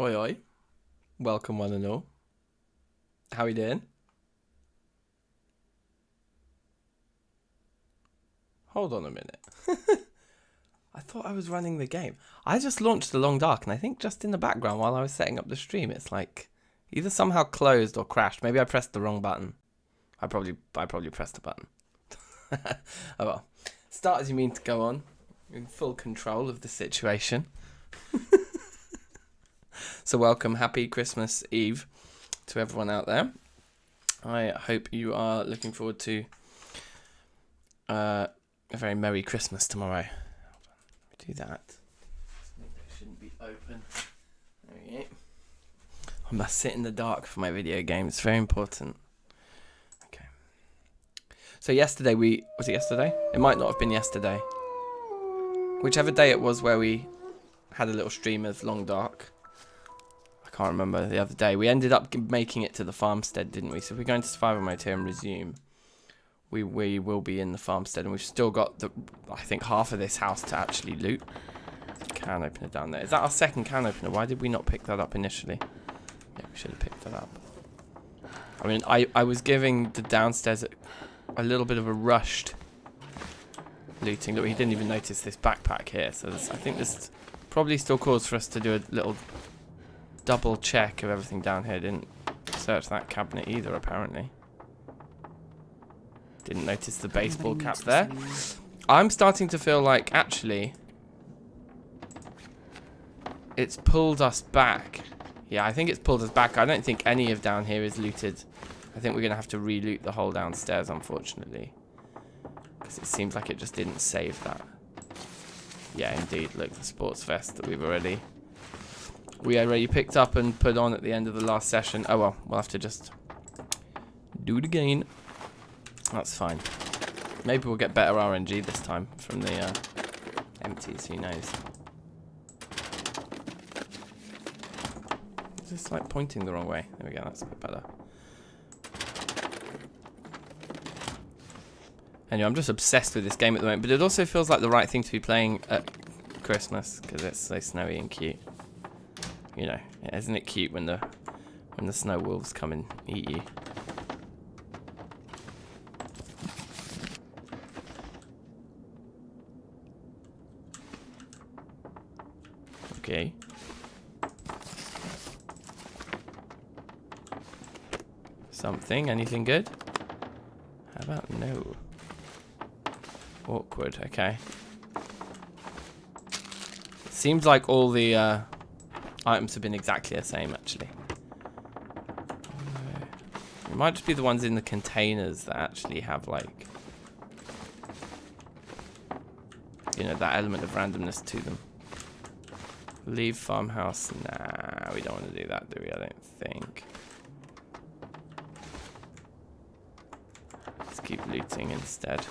Oi oi. Welcome one and all. How are you doing? Hold on a minute. I thought I was running the game. I just launched The Long Dark, and I think just in the background while I was setting up the stream, it's like either somehow closed or crashed. Maybe I pressed the wrong button. I probably pressed the button. Oh well. Start as you mean to go on. In full control of the situation. So welcome, happy Christmas Eve to everyone out there. I hope you are looking forward to a very Merry Christmas tomorrow. Do that. It shouldn't be open. There we go. I must sit in the dark for my video game. It's very important. Okay. So yesterday was it yesterday? It might not have been yesterday. Whichever day it was where we had a little stream of Long Dark. I can't remember the other day. We ended up making it to the farmstead, didn't we? So if we're going to survival mode here and resume, we will be in the farmstead, and we've still got I think half of this house to actually loot. Can opener down there. Is that our second can opener? Why did we not pick that up initially? Yeah, we should have picked that up. I mean, I was giving the downstairs a little bit of a rushed looting. Look, he didn't even notice this backpack here. So I think there's probably still cause for us to do a little double check of everything down here. Didn't search that cabinet either, apparently. Didn't notice the baseball cap there. I'm starting to feel like, actually, it's pulled us back. Yeah, I think it's pulled us back. I don't think any of down here is looted. I think we're going to have to re-loot the whole downstairs, unfortunately. Because it seems like it just didn't save that. Yeah, indeed. Look, the sports vest that we already picked up and put on at the end of the last session. Oh well, we'll have to just do it again. That's fine. Maybe we'll get better RNG this time from the empties, who knows. Is this like pointing the wrong way? There we go, that's a bit better. Anyway, I'm just obsessed with this game at the moment, but it also feels like the right thing to be playing at Christmas, because it's so snowy and cute. You know, isn't it cute when the snow wolves come and eat you? Okay. Something? Anything good? How about no? Awkward. Okay. Seems like all the items have been exactly the same, actually. It might just be the ones in the containers that actually have, like, you know, that element of randomness to them. Leave farmhouse. Nah, we don't want to do that, do we? I don't think. Let's keep looting instead.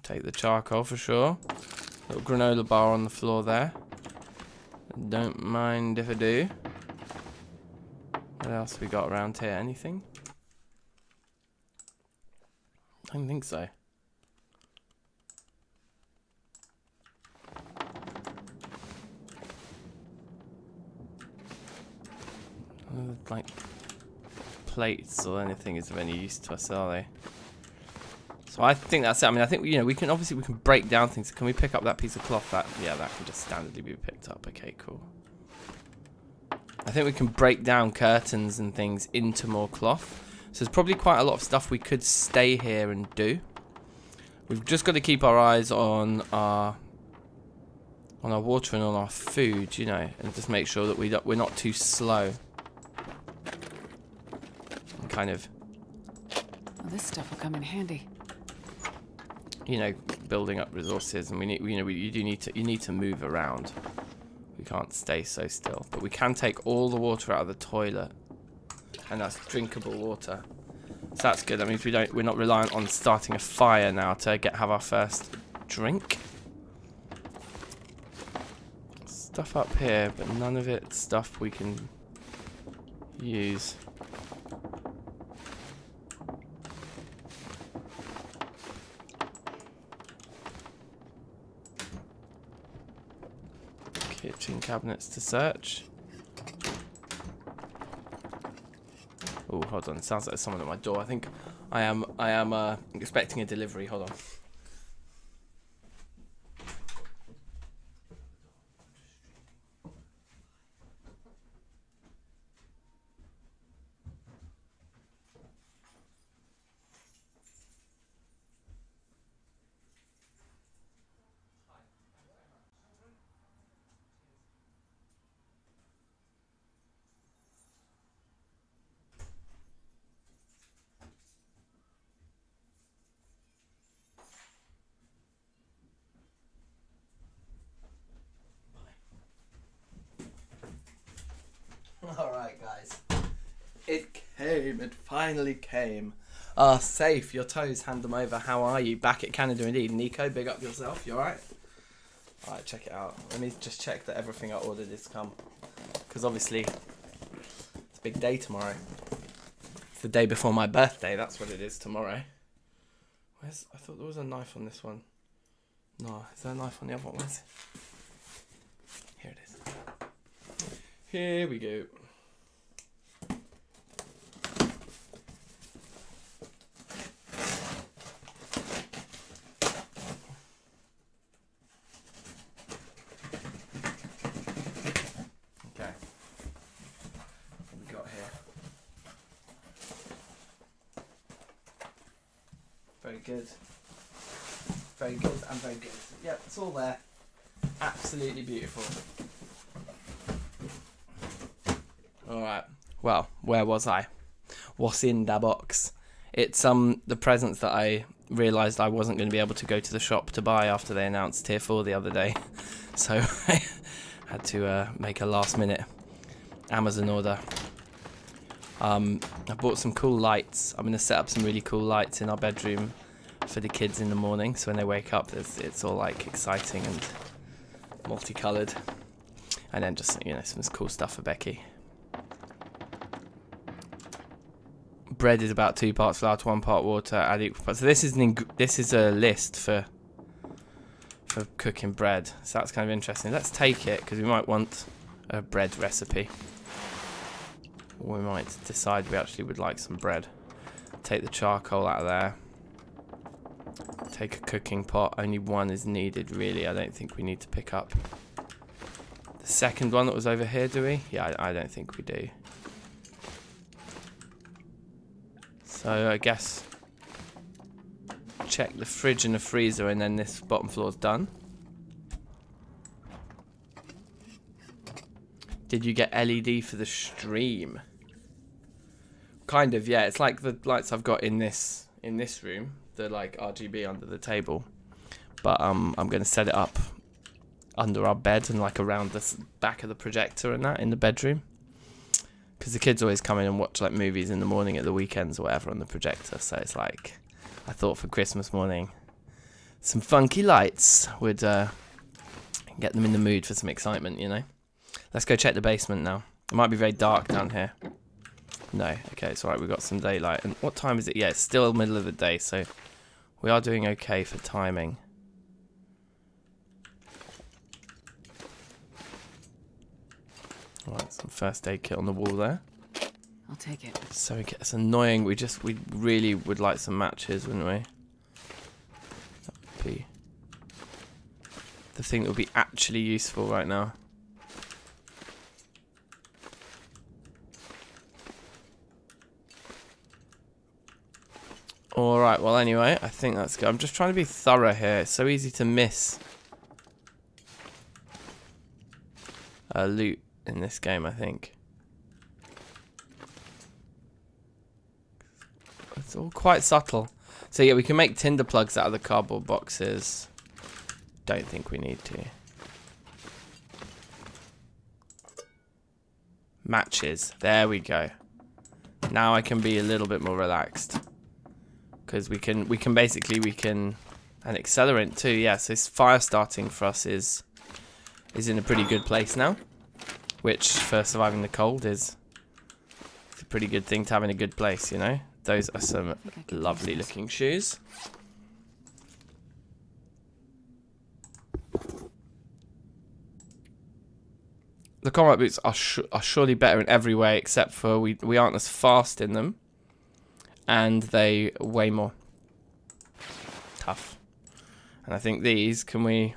Take the charcoal for sure. Little granola bar on the floor there. Don't mind if I do. What else we got around here? Anything? I don't think so. Like plates or anything is of any use to us, are they? So I think that's it. I mean, I think, you know, we can break down things. Can we pick up that piece of cloth? Yeah, that can just standardly be picked up. Okay, cool. I think we can break down curtains and things into more cloth. So there's probably quite a lot of stuff we could stay here and do. We've just got to keep our eyes on our water and on our food, you know, and just make sure that we're not too slow. And kind of, well, this stuff will come in handy. You know, building up resources, and you need to move around. We can't stay so still, but we can take all the water out of the toilet, and that's drinkable water. So that's good. That means we're not reliant on starting a fire now to have our first drink. Stuff up here, but none of it stuff we can use. Kitchen cabinets to search. Oh, hold on. It sounds like there's someone at my door. I think I am expecting a delivery. Hold on. Alright guys, it came, it finally came. Safe, your toes, hand them over. How are you? Back at Canada indeed. Nico, big up yourself, you alright? Alright, check it out. Let me just check that everything I ordered is come. Because obviously, it's a big day tomorrow. It's the day before my birthday, that's what it is tomorrow. I thought there was a knife on this one. No, is there a knife on the other one? Where's it? Here it is. Here we go. Okay. What have we got here? Very good. Very good and very good. Yep, it's all there. Absolutely beautiful. Alright, well, where was I? What's in that box? It's the presents that I realised I wasn't going to be able to go to the shop to buy after they announced Tier 4 the other day. So I had to make a last minute Amazon order. I bought some cool lights. I'm going to set up some really cool lights in our bedroom for the kids in the morning, so when they wake up it's all like exciting and multicoloured. And then just, you know, some cool stuff for Becky. Bread is about 2 parts flour to 1 part water. Add equal parts. So this is a list for cooking bread. So that's kind of interesting. Let's take it because we might want a bread recipe. Or we might decide we actually would like some bread. Take the charcoal out of there. Take a cooking pot. Only one is needed, really. I don't think we need to pick up the second one that was over here, do we? Yeah, I don't think we do. So I guess check the fridge and the freezer, and then this bottom floor's done. Did you get LED for the stream? Kind of, yeah. It's like the lights I've got in this room. The like RGB under the table. But I'm going to set it up under our bed and like around the back of the projector and that in the bedroom. Because the kids always come in and watch like movies in the morning at the weekends or whatever on the projector. So it's like, I thought for Christmas morning, some funky lights would get them in the mood for some excitement, you know. Let's go check the basement now. It might be very dark down here. No, okay, it's alright, we've got some daylight. And what time is it? Yeah, it's still the middle of the day, so we are doing okay for timing. Alright, some first aid kit on the wall there. I'll take it. So it's annoying. We really would like some matches, wouldn't we? That would be the thing that would be actually useful right now. Alright, well anyway, I think that's good. I'm just trying to be thorough here. It's so easy to miss loot in this game, I think. It's all quite subtle. So yeah, we can make tinder plugs out of the cardboard boxes. Don't think we need to. Matches. There we go. Now I can be a little bit more relaxed. Because we can an accelerant too, yeah, so fire starting for us is in a pretty good place now. Which, for surviving the cold, is a pretty good thing to have in a good place, you know? Those are some lovely looking shoes. The combat boots are surely better in every way, except for we aren't as fast in them, and they weigh more. Tough. And I think these, can we...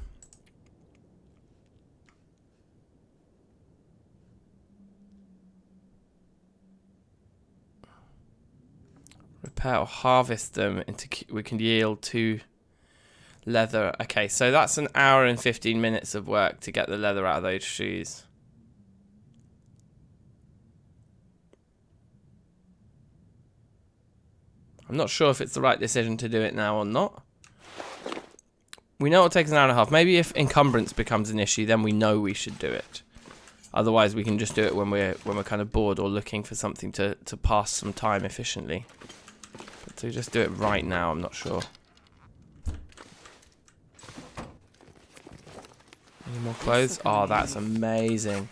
repair or harvest them into... we can yield 2 leather. Okay, so that's an hour and 15 minutes of work to get the leather out of those shoes. I'm not sure if it's the right decision to do it now or not. We know it'll take us an hour and a half. Maybe if encumbrance becomes an issue, then we know we should do it. Otherwise, we can just do it when we're kind of bored or looking for something to pass some time efficiently. But to just do it right now, I'm not sure. Any more clothes? Oh, that's amazing.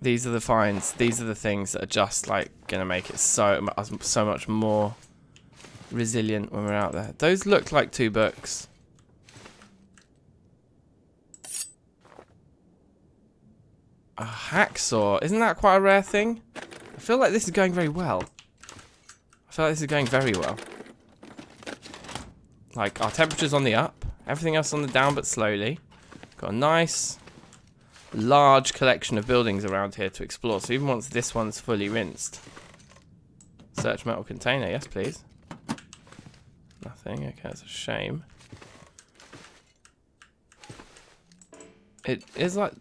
These are the finds. These are the things that are just like gonna make it so much more resilient when we're out there. Those look like 2 books. A hacksaw. Isn't that quite a rare thing? I feel like this is going very well. Like, our temperature's on the up. Everything else on the down, but slowly. Got a nice, large collection of buildings around here to explore. So even once this one's fully rinsed. Search metal container. Yes, please. Nothing. Okay, that's a shame. It is like...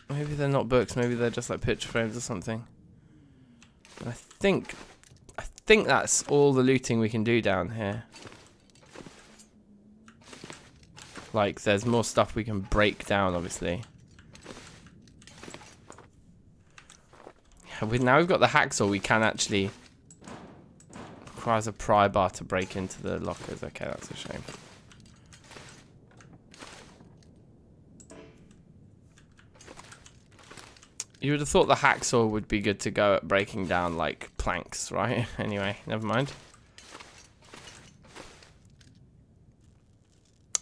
maybe they're not books. Maybe they're just like picture frames or something. And I think that's all the looting we can do down here. Like, there's more stuff we can break down, obviously. Yeah, now we've got the hacksaw, we can actually... requires a pry bar to break into the lockers. Okay, that's a shame. You would have thought the hacksaw would be good to go at breaking down, like, planks, right? Anyway, never mind.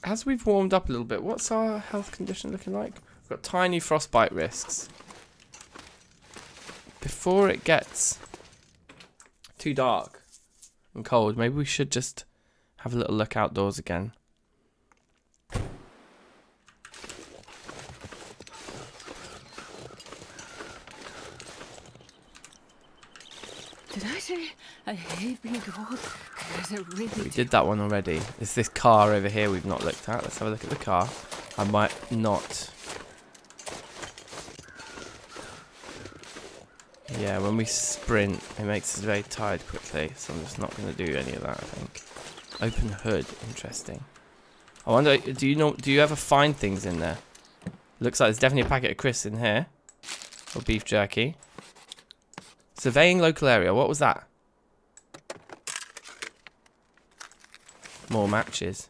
As we've warmed up a little bit, what's our health condition looking like? We've got tiny frostbite risks. Before it gets too dark and cold, maybe we should just have a little look outdoors again. Did I say I hate being cold? Because it really We did that one already. There's this car over here we've not looked at. Let's have a look at the car. I might not... yeah, when we sprint, it makes us very tired quickly. So I'm just not going to do any of that, I think. Open hood. Interesting. I wonder, do you ever find things in there? Looks like there's definitely a packet of crisps in here. Or beef jerky. Surveying local area. What was that? More matches.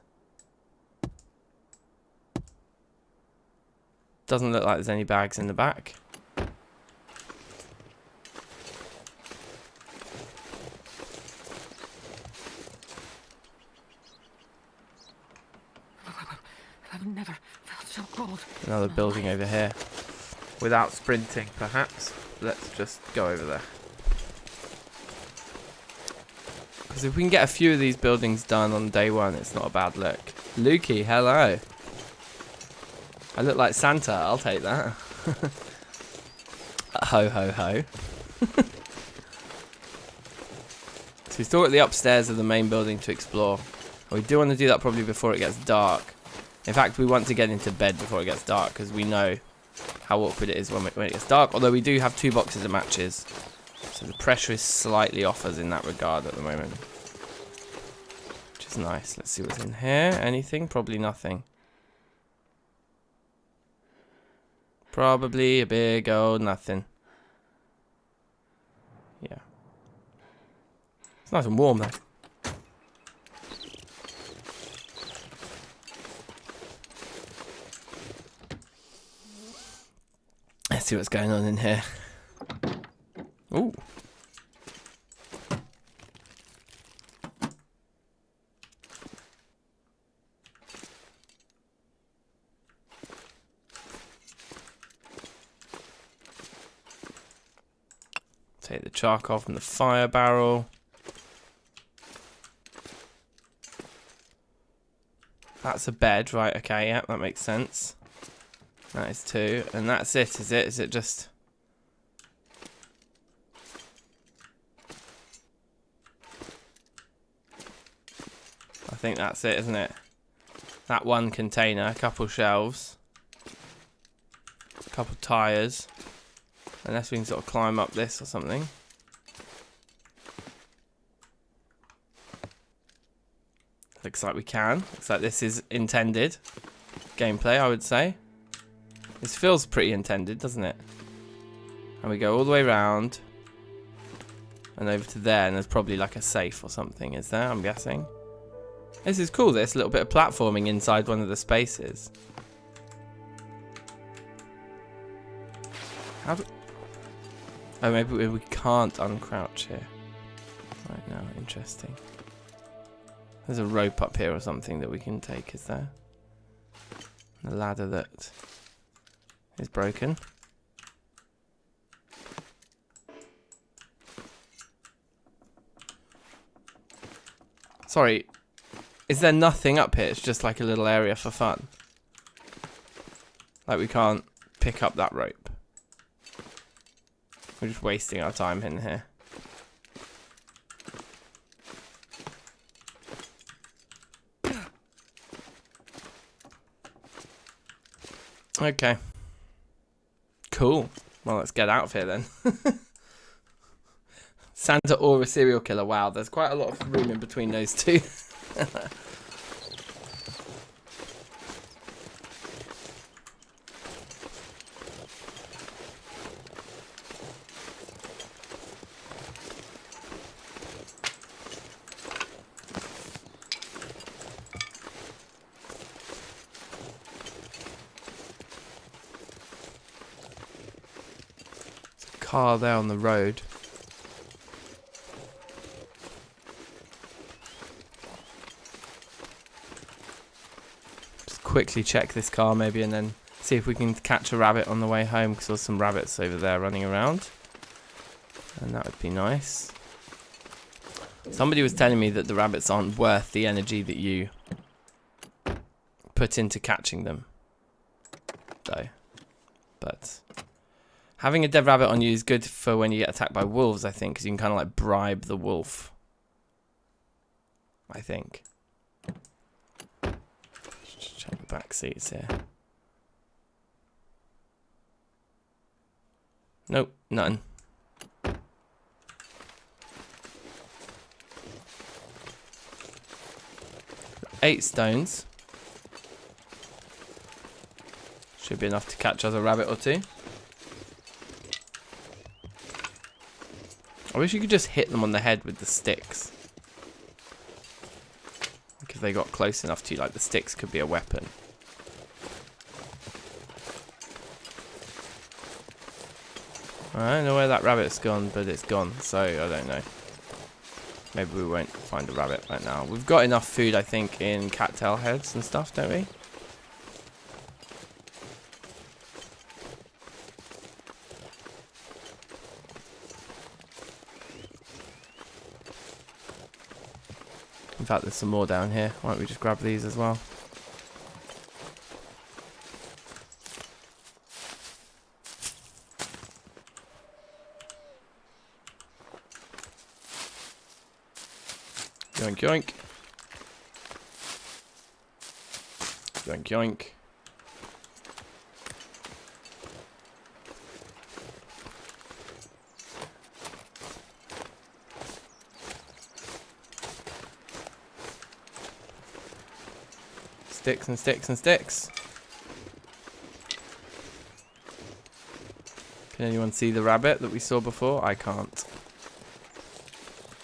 Doesn't look like there's any bags in the back. I've never felt so cold. Another building over here. Without sprinting, perhaps. Let's just go over there. Because if we can get a few of these buildings done on day one, it's not a bad look. Lukey, hello. I look like Santa, I'll take that. Ho, ho, ho. So we still got the upstairs of the main building to explore. We do want to do that probably before it gets dark. In fact, we want to get into bed before it gets dark, because we know how awkward it is when it gets dark. Although we do have 2 boxes of matches. So the pressure is slightly off us in that regard at the moment. Which is nice. Let's see what's in here. Anything? Probably nothing. Probably a big old nothing. Yeah. It's nice and warm though. Let's see what's going on in here. Ooh. Take the charcoal from the fire barrel. That's a bed, right? Okay, yeah, that makes sense. That is 2, and that's it, is it? Is it just... I think that's it, isn't it? That one container, a couple shelves, a couple tyres, unless we can sort of climb up this or something. Looks like we can. Looks like this is intended gameplay, I would say. This feels pretty intended, doesn't it? And we go all the way around and over to there, and there's probably like a safe or something, is there? I'm guessing. This is cool, this little bit of platforming inside one of the spaces. How do... Oh, maybe we can't uncrouch here. Right now, interesting. There's a rope up here or something that we can take, is there? The ladder that is broken. Sorry, is there nothing up here? It's just like a little area for fun. Like we can't pick up that rope. We're just wasting our time in here. Okay. Cool. Well, let's get out of here then. Santa or a serial killer. Wow, there's quite a lot of room in between those two. Car there on the road. Just quickly check this car maybe and then see if we can catch a rabbit on the way home, because there's some rabbits over there running around. And that would be nice. Somebody was telling me that the rabbits aren't worth the energy that you put into catching them, though. But having a dead rabbit on you is good for when you get attacked by wolves, I think, because you can kind of like bribe the wolf. I think. Just check the back seats here. Nope, nothing. Eight stones. Should be enough to catch us a rabbit or two. I wish you could just hit them on the head with the sticks. Like if they got close enough to you, like the sticks could be a weapon. I don't know where that rabbit's gone, but it's gone, so I don't know. Maybe we won't find a rabbit right now. We've got enough food, I think, in cattail heads and stuff, don't we? In fact, there's some more down here. Why don't we just grab these as well? Yoink, yoink. Yoink, yoink. Sticks and sticks and sticks. Can anyone see the rabbit that we saw before? I can't.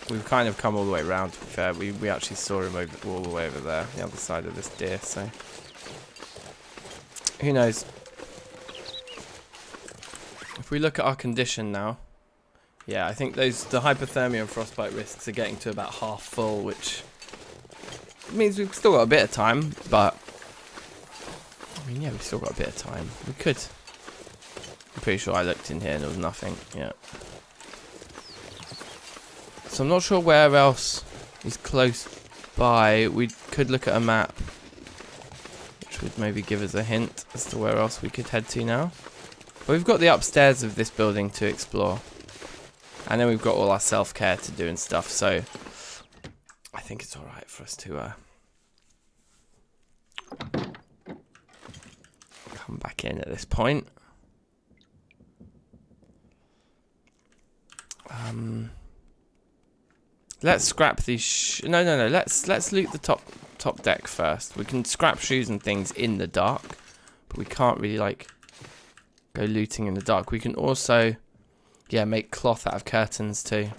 We've kind of come all the way around, to be fair. We actually saw him all the way over there, the other side of this deer, so who knows? If we look at our condition now, yeah, I think the hypothermia and frostbite risks are getting to about half full, which means we've still got a bit of time, but I mean, yeah, we've still got a bit of time. We could. I'm pretty sure I looked in here and there was nothing. Yeah. So I'm not sure where else is close by. We could look at a map, which would maybe give us a hint as to where else we could head to now. But we've got the upstairs of this building to explore. And then we've got all our self-care to do and stuff, so I think it's alright for us to come back in at this point. Let's scrap these. No. Let's loot the top deck first. We can scrap shoes and things in the dark, but we can't really like go looting in the dark. We can also, yeah, make cloth out of curtains too.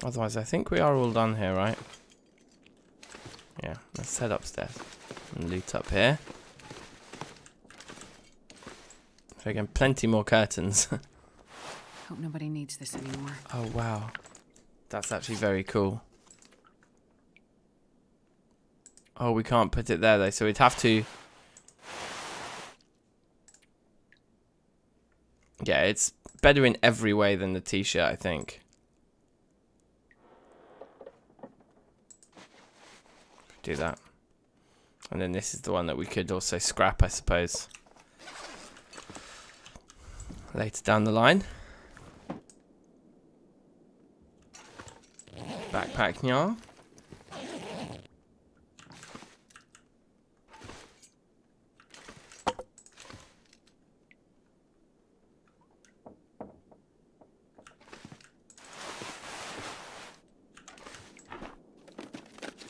Otherwise, I think we are all done here, right? Yeah, let's head upstairs and loot up here. So again, plenty more curtains. Hope nobody needs this anymore. Oh, wow. That's actually very cool. Oh, we can't put it there, though, so we'd have to... Yeah, it's better in every way than the t-shirt, I think. Do that. And then this is the one that we could also scrap, I suppose, later down the line. Backpack now.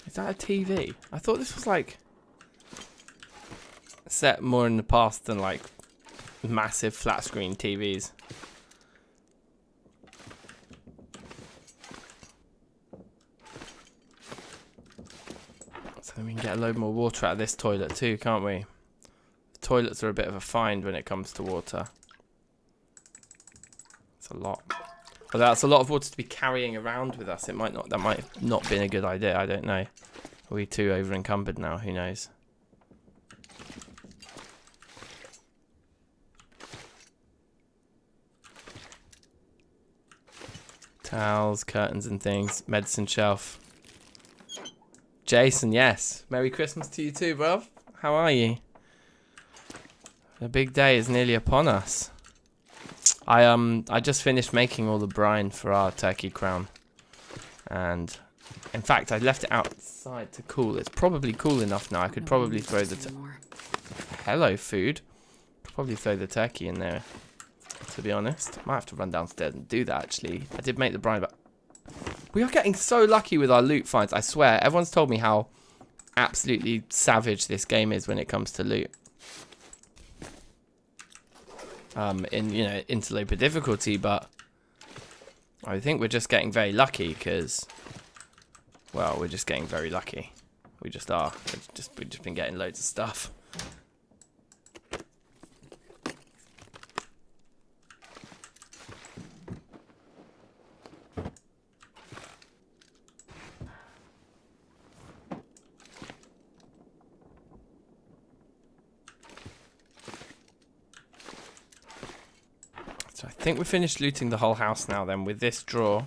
Is that a TV? I thought this was like set more in the past than like massive flat screen TVs. So we can get a load more water out of this toilet too, can't we? The toilets are a bit of a find when it comes to water. It's a lot. Although that's a lot of water to be carrying around with us. That might have not been a good idea. I don't know. Are we too over encumbered now? Who knows? Towels, curtains and things. Medicine shelf. Jason, yes. Merry Christmas to you too, bruv. How are you? The big day is nearly upon us. I just finished making all the brine for our turkey crown. And in fact, I left it outside to cool. It's probably cool enough now. I could probably throw the hello food. Could probably throw the turkey in there. To be honest, might have to run downstairs and do that. Actually, I did make the brine, but we are getting so lucky with our loot finds. I swear, everyone's told me how absolutely savage this game is when it comes to loot. In interloper difficulty, but I think we're just getting very lucky because, well, we're just getting very lucky. We just are. We've just been getting loads of stuff. So I think we finished looting the whole house now then. With this drawer,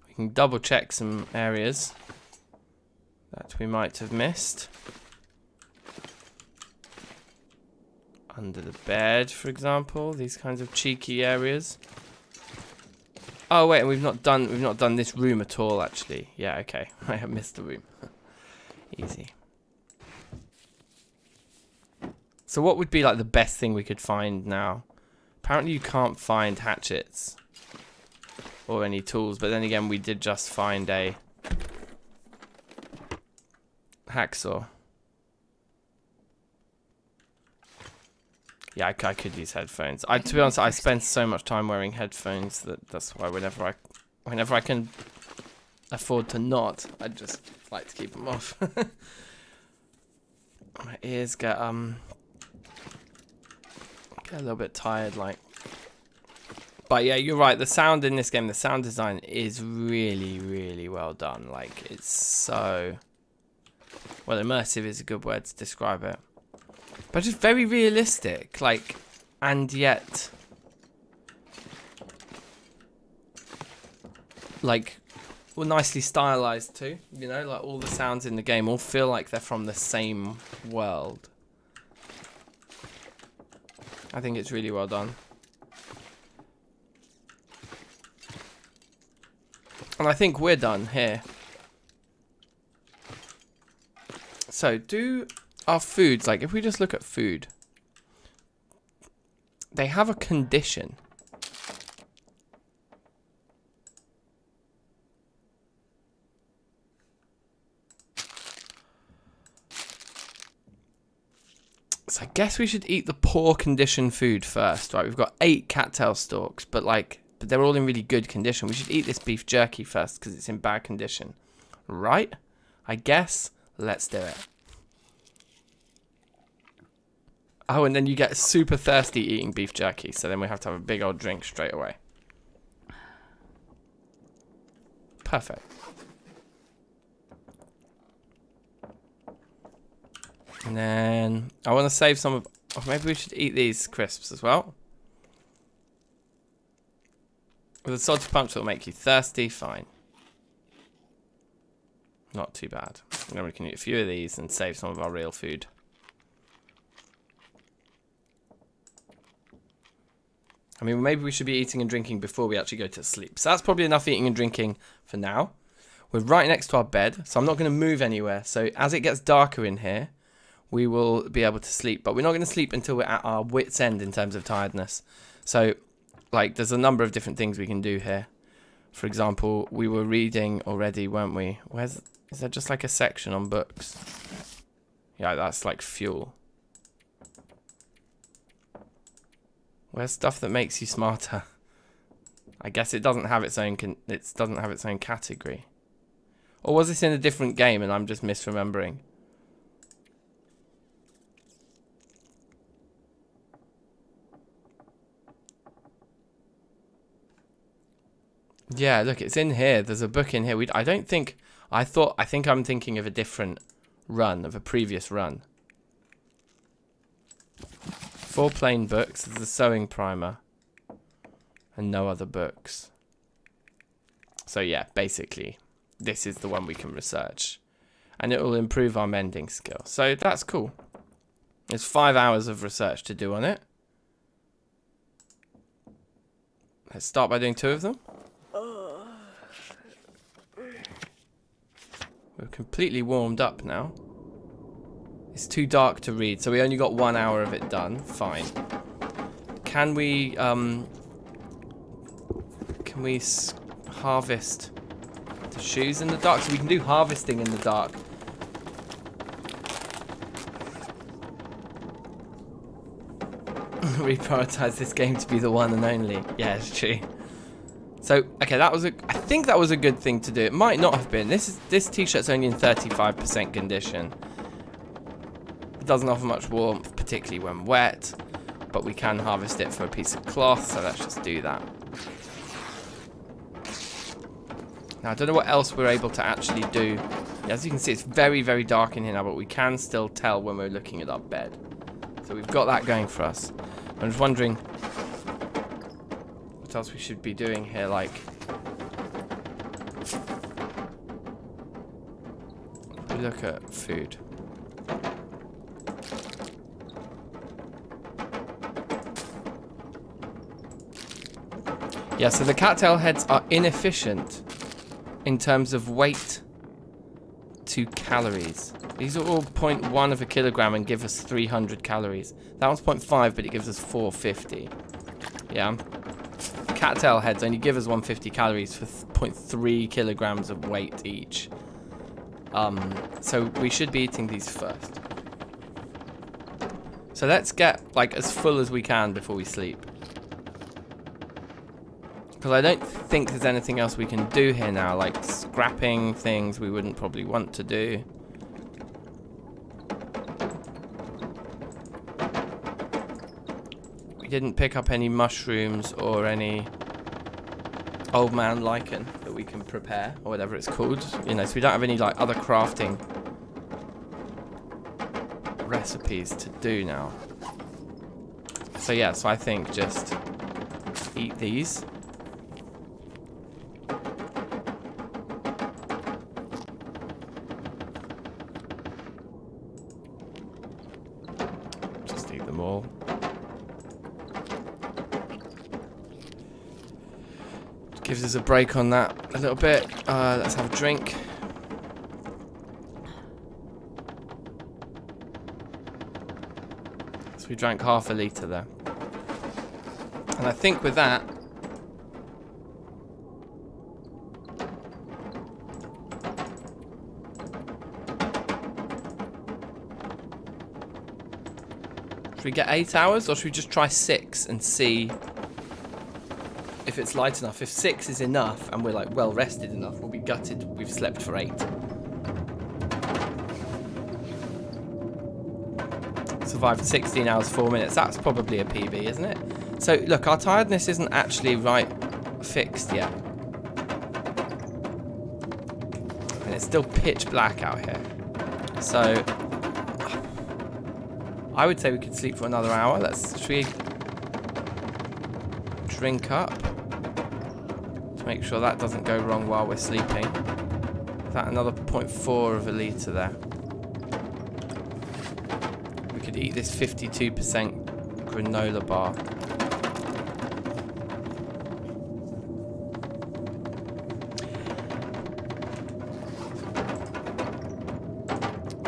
we can double check some areas that we might have missed. Under the bed, for example, these kinds of cheeky areas. Oh wait, and we've not done this room at all actually. Yeah, okay. I have missed the room. Easy. So what would be like the best thing we could find now? Apparently you can't find hatchets or any tools, but then again we did just find a hacksaw. Yeah, I could use headphones. To be honest, I spend so much time wearing headphones that's why whenever I can afford to not, I just like to keep them off. My ears get a little bit tired, like. But yeah, you're right. The sound in this game, the sound design is really, really well done. Like, it's so well immersive is a good word to describe it. But just very realistic, like, and yet, like, well, nicely stylized too. You know, like all the sounds in the game all feel like they're from the same world. I think it's really well done. And I think we're done here. So, do our foods, like, if we just look at food, they have a condition. So I guess we should eat the poor condition food first, right? We've got 8 cattail stalks, but they're all in really good condition. We should eat this beef jerky first because it's in bad condition. Right? I guess. Let's do it. Oh, and then you get super thirsty eating beef jerky, so then we have to have a big old drink straight away. Perfect. And then I want to save some of... Oh, maybe we should eat these crisps as well. With a salty punch that will make you thirsty, fine. Not too bad. And then we can eat a few of these and save some of our real food. I mean, maybe we should be eating and drinking before we actually go to sleep. So that's probably enough eating and drinking for now. We're right next to our bed, so I'm not going to move anywhere. So as it gets darker in here, we will be able to sleep. But we're not going to sleep until we're at our wit's end in terms of tiredness. So, like, there's a number of different things we can do here. For example, we were reading already, weren't we? Is there just like a section on books? Yeah, that's like fuel. Where's stuff that makes you smarter? I guess it doesn't have its own category. Or was this in a different game and I'm just misremembering? Yeah, look, it's in here. There's a book in here. I think I'm thinking of a different run, of a previous run. 4 plain books. There's a sewing primer. And no other books. So yeah, basically, this is the one we can research. And it will improve our mending skill. So that's cool. There's 5 hours of research to do on it. Let's start by doing 2 of them. We're completely warmed up now. It's too dark to read, so we only got 1 hour of it done. Fine. Can we harvest the shoes in the dark? So we can do harvesting in the dark. Reprioritize this game to be the one and only. Yeah, it's true. So, okay, I think that was a good thing to do. It might not have been. This t-shirt's only in 35% condition. It doesn't offer much warmth, particularly when wet, but we can harvest it for a piece of cloth, so let's just do that. Now, I don't know what else we're able to actually do. Yeah, as you can see, it's very, very dark in here now, but we can still tell when we're looking at our bed. So we've got that going for us. I'm just wondering what else we should be doing here, like... We look at food. Yeah, so the cattail heads are inefficient in terms of weight to calories. These are all 0.1 of a kilogram and give us 300 calories. That one's 0.5, but it gives us 450. Yeah. Cattail heads only give us 150 calories for 0.3 kilograms of weight each. So we should be eating these first. So let's get like as full as we can before we sleep. Because I don't think there's anything else we can do here now, like scrapping things we wouldn't probably want to do. We didn't pick up any mushrooms or any old man lichen that we can prepare, or whatever it's called. You know, so we don't have any like other crafting recipes to do now. So yeah, so I think just eat these. Just eat them all. Gives us a break on that a little bit. Let's have a drink. So we drank half a litre there. And I think with that, should we get 8 hours or should we just try 6 and see if it's light enough? If 6 is enough and we're like well rested enough, we'll be gutted we've slept for 8. Survived 16 hours 4 minutes. That's probably a PB, isn't it? So look, our tiredness isn't actually fixed yet. And it's still pitch black out here. So I would say we could sleep for another hour. Should we drink up to make sure that doesn't go wrong while we're sleeping? Is that another 0.4 of a litre there? We could eat this 52% granola bar.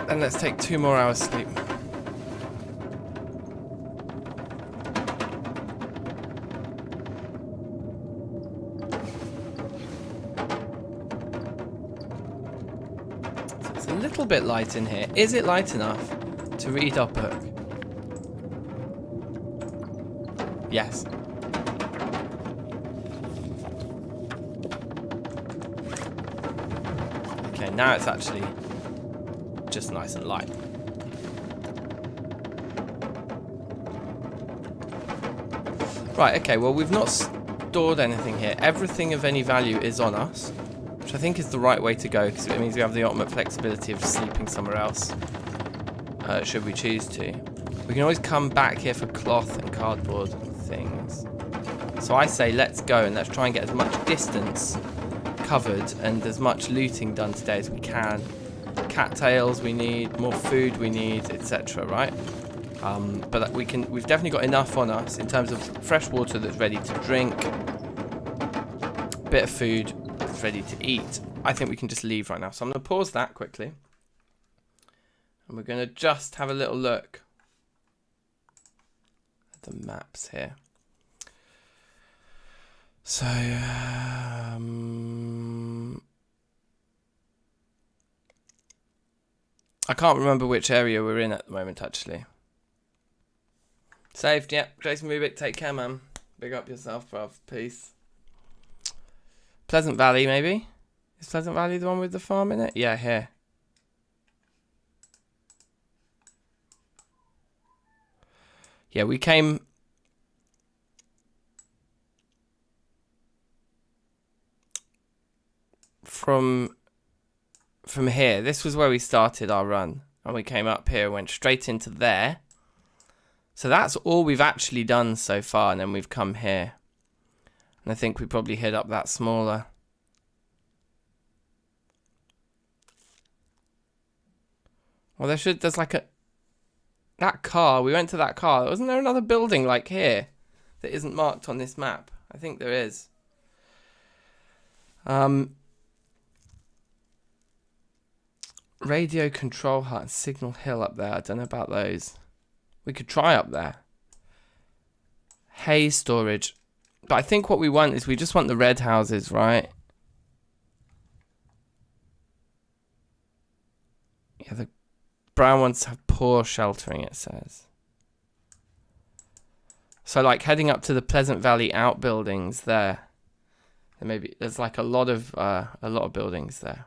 And let's take 2 more hours sleep. So it's a little bit light in here. Is it light enough to read our book? Yes. Okay, now it's actually just nice and light. Right, okay, well we've not stored anything here. Everything of any value is on us, which I think is the right way to go, because it means we have the ultimate flexibility of sleeping somewhere else, should we choose to. We can always come back here for cloth and cardboard and things. So I say let's go and let's try and get as much distance covered and as much looting done today as we can. Cattails we need, more food we need, etc. Right? But we've definitely got enough on us in terms of fresh water that's ready to drink, bit of food that's ready to eat. I think we can just leave right now. So I'm going to pause that quickly, and we're going to just have a little look at the maps here. So I can't remember which area we're in at the moment, actually. Saved, yep. Jason Rubik, take care, man. Big up yourself, bruv. Peace. Pleasant Valley, maybe? Is Pleasant Valley the one with the farm in it? Yeah, here. Yeah, we came from here. This was where we started our run, and we came up here, went straight into there. So that's all we've actually done so far, and then we've come here, and I think we probably hit up that smaller. Well, there's like that car. We went to that car. Wasn't there another building like here that isn't marked on this map? I think there is. Radio Control Hut and Signal Hill up there. I don't know about those. We could try up there. Hay storage. But I think what we want is we just want the red houses, right? Yeah, the brown ones have poor sheltering, it says. So like heading up to the Pleasant Valley outbuildings there. And maybe there's like a lot of buildings there.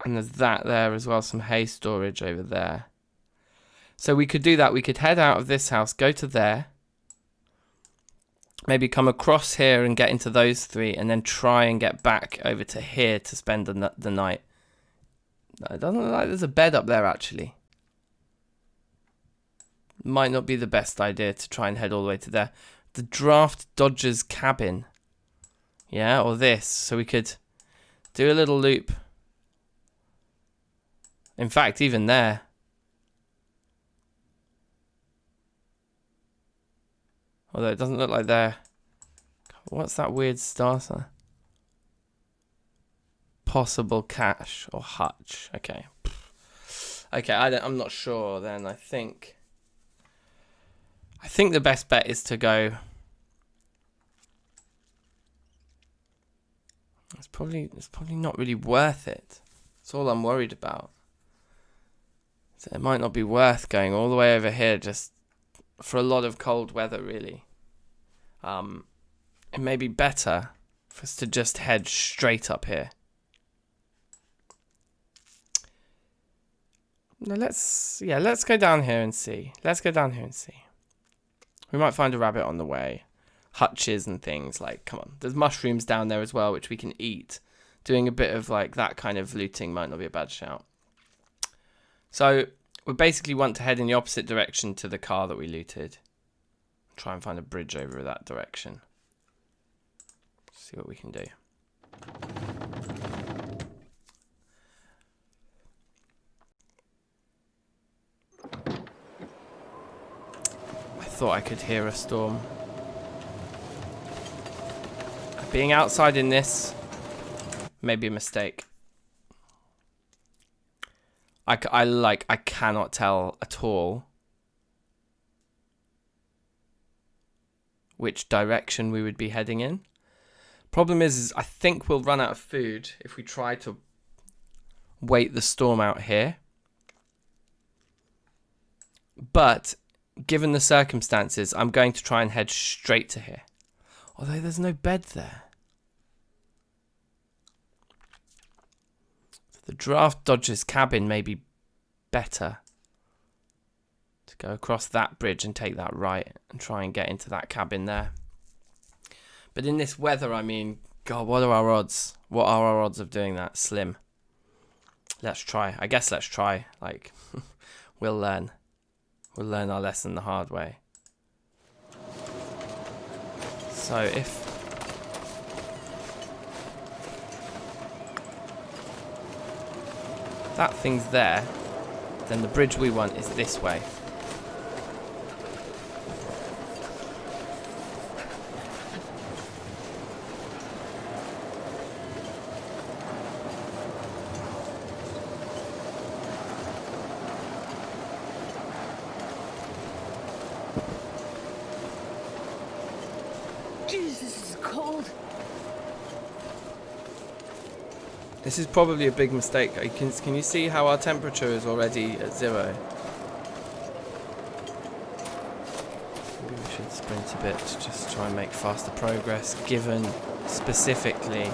And there's that there as well, some hay storage over there. So we could do that. We could head out of this house, go to there. Maybe come across here and get into those 3, and then try and get back over to here to spend the night. No, it doesn't look like there's a bed up there, actually. Might not be the best idea to try and head all the way to there. The Draft Dodgers cabin. Yeah, or this. So we could do a little loop. In fact, even there. Although it doesn't look like they're... What's that weird star sign? Possible cache or hutch. Okay. Okay, I'm not sure then. I think the best bet is to go... It's probably not really worth it. That's all I'm worried about. So it might not be worth going all the way over here just for a lot of cold weather, really. It may be better for us to just head straight up here. No, let's go down here and see. We might find a rabbit on the way. Hutches and things, like, come on. There's mushrooms down there as well, which we can eat. Doing a bit of, like, that kind of looting might not be a bad shout. So, we basically want to head in the opposite direction to the car that we looted. Try and find a bridge over that direction. See what we can do. I thought I could hear a storm. Being outside in this may be a mistake. I cannot tell at all which direction we would be heading in. Problem is I think we'll run out of food if we try to wait the storm out here. But given the circumstances, I'm going to try and head straight to here. Although there's no bed there. The Draft Dodgers cabin may be better. To go across that bridge and take that right and try and get into that cabin there. But in this weather, I mean, God, what are our odds? What are our odds of doing that? Slim. Let's try. I guess let's try. Like, we'll learn. We'll learn our lesson the hard way. So if that thing's there, then the bridge we want is this way. Jesus, this is cold. This is probably a big mistake. Can you see how our temperature is already at 0? Maybe we should sprint a bit to just try and make faster progress, given specifically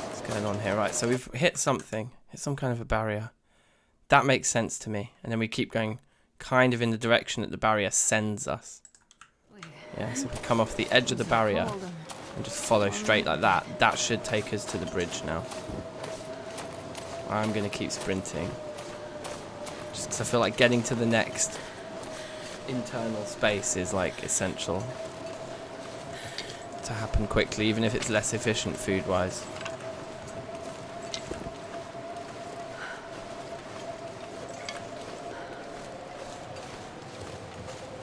what's going on here. Right, so we've hit something. Hit some kind of a barrier. That makes sense to me. And then we keep going kind of in the direction that the barrier sends us. Yeah, so we come off the edge of the barrier and just follow straight like that. That should take us to the bridge now. I'm going to keep sprinting. Just because I feel like getting to the next internal space is like essential to happen quickly, even if it's less efficient food-wise.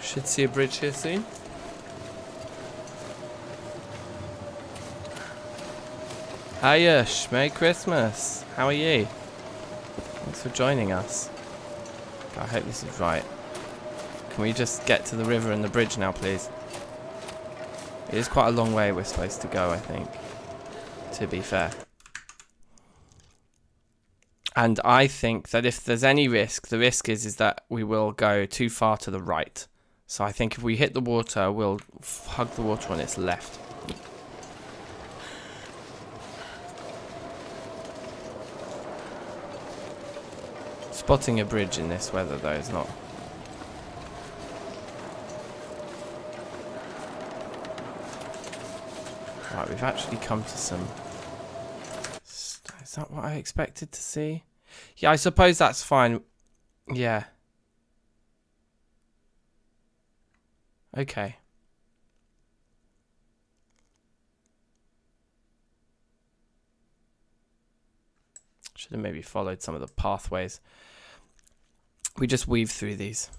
Should see a bridge here soon. Hiya, Merry Christmas. How are you? Thanks for joining us. I hope this is right. Can we just get to the river and the bridge now, please? It is quite a long way we're supposed to go, I think, to be fair. And I think that if there's any risk, the risk is that we will go too far to the right. So I think if we hit the water, we'll hug the water on its left. Spotting a bridge in this weather, though, is not... Right, we've actually come to some Is that what I expected to see? Yeah, I suppose that's fine. Yeah. Okay. Should have maybe followed some of the pathways. We just weave through these.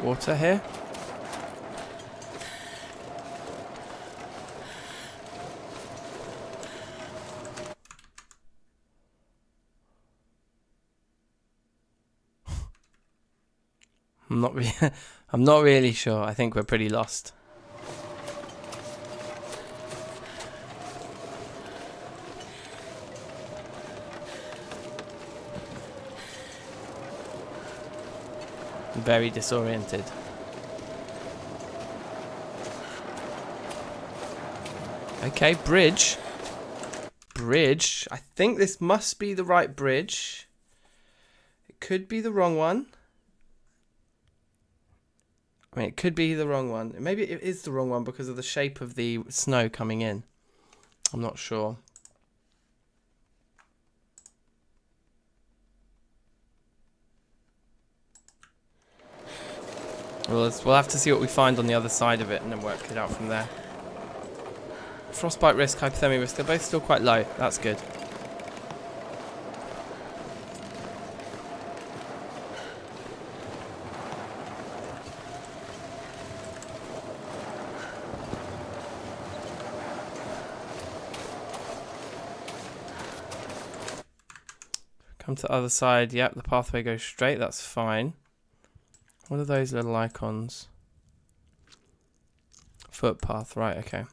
Water here? I'm not really sure. I think we're pretty lost. Very disoriented. Okay, bridge. Bridge. I think this must be the right bridge. It could be the wrong one. I mean, it could be the wrong one. Maybe it is the wrong one because of the shape of the snow coming in. I'm not sure. We'll have to see what we find on the other side of it and then work it out from there. Frostbite risk, hypothermia risk, they're both still quite low. That's good. Come to the other side. Yep, the pathway goes straight. That's fine. What are those little icons? Footpath, right, okay.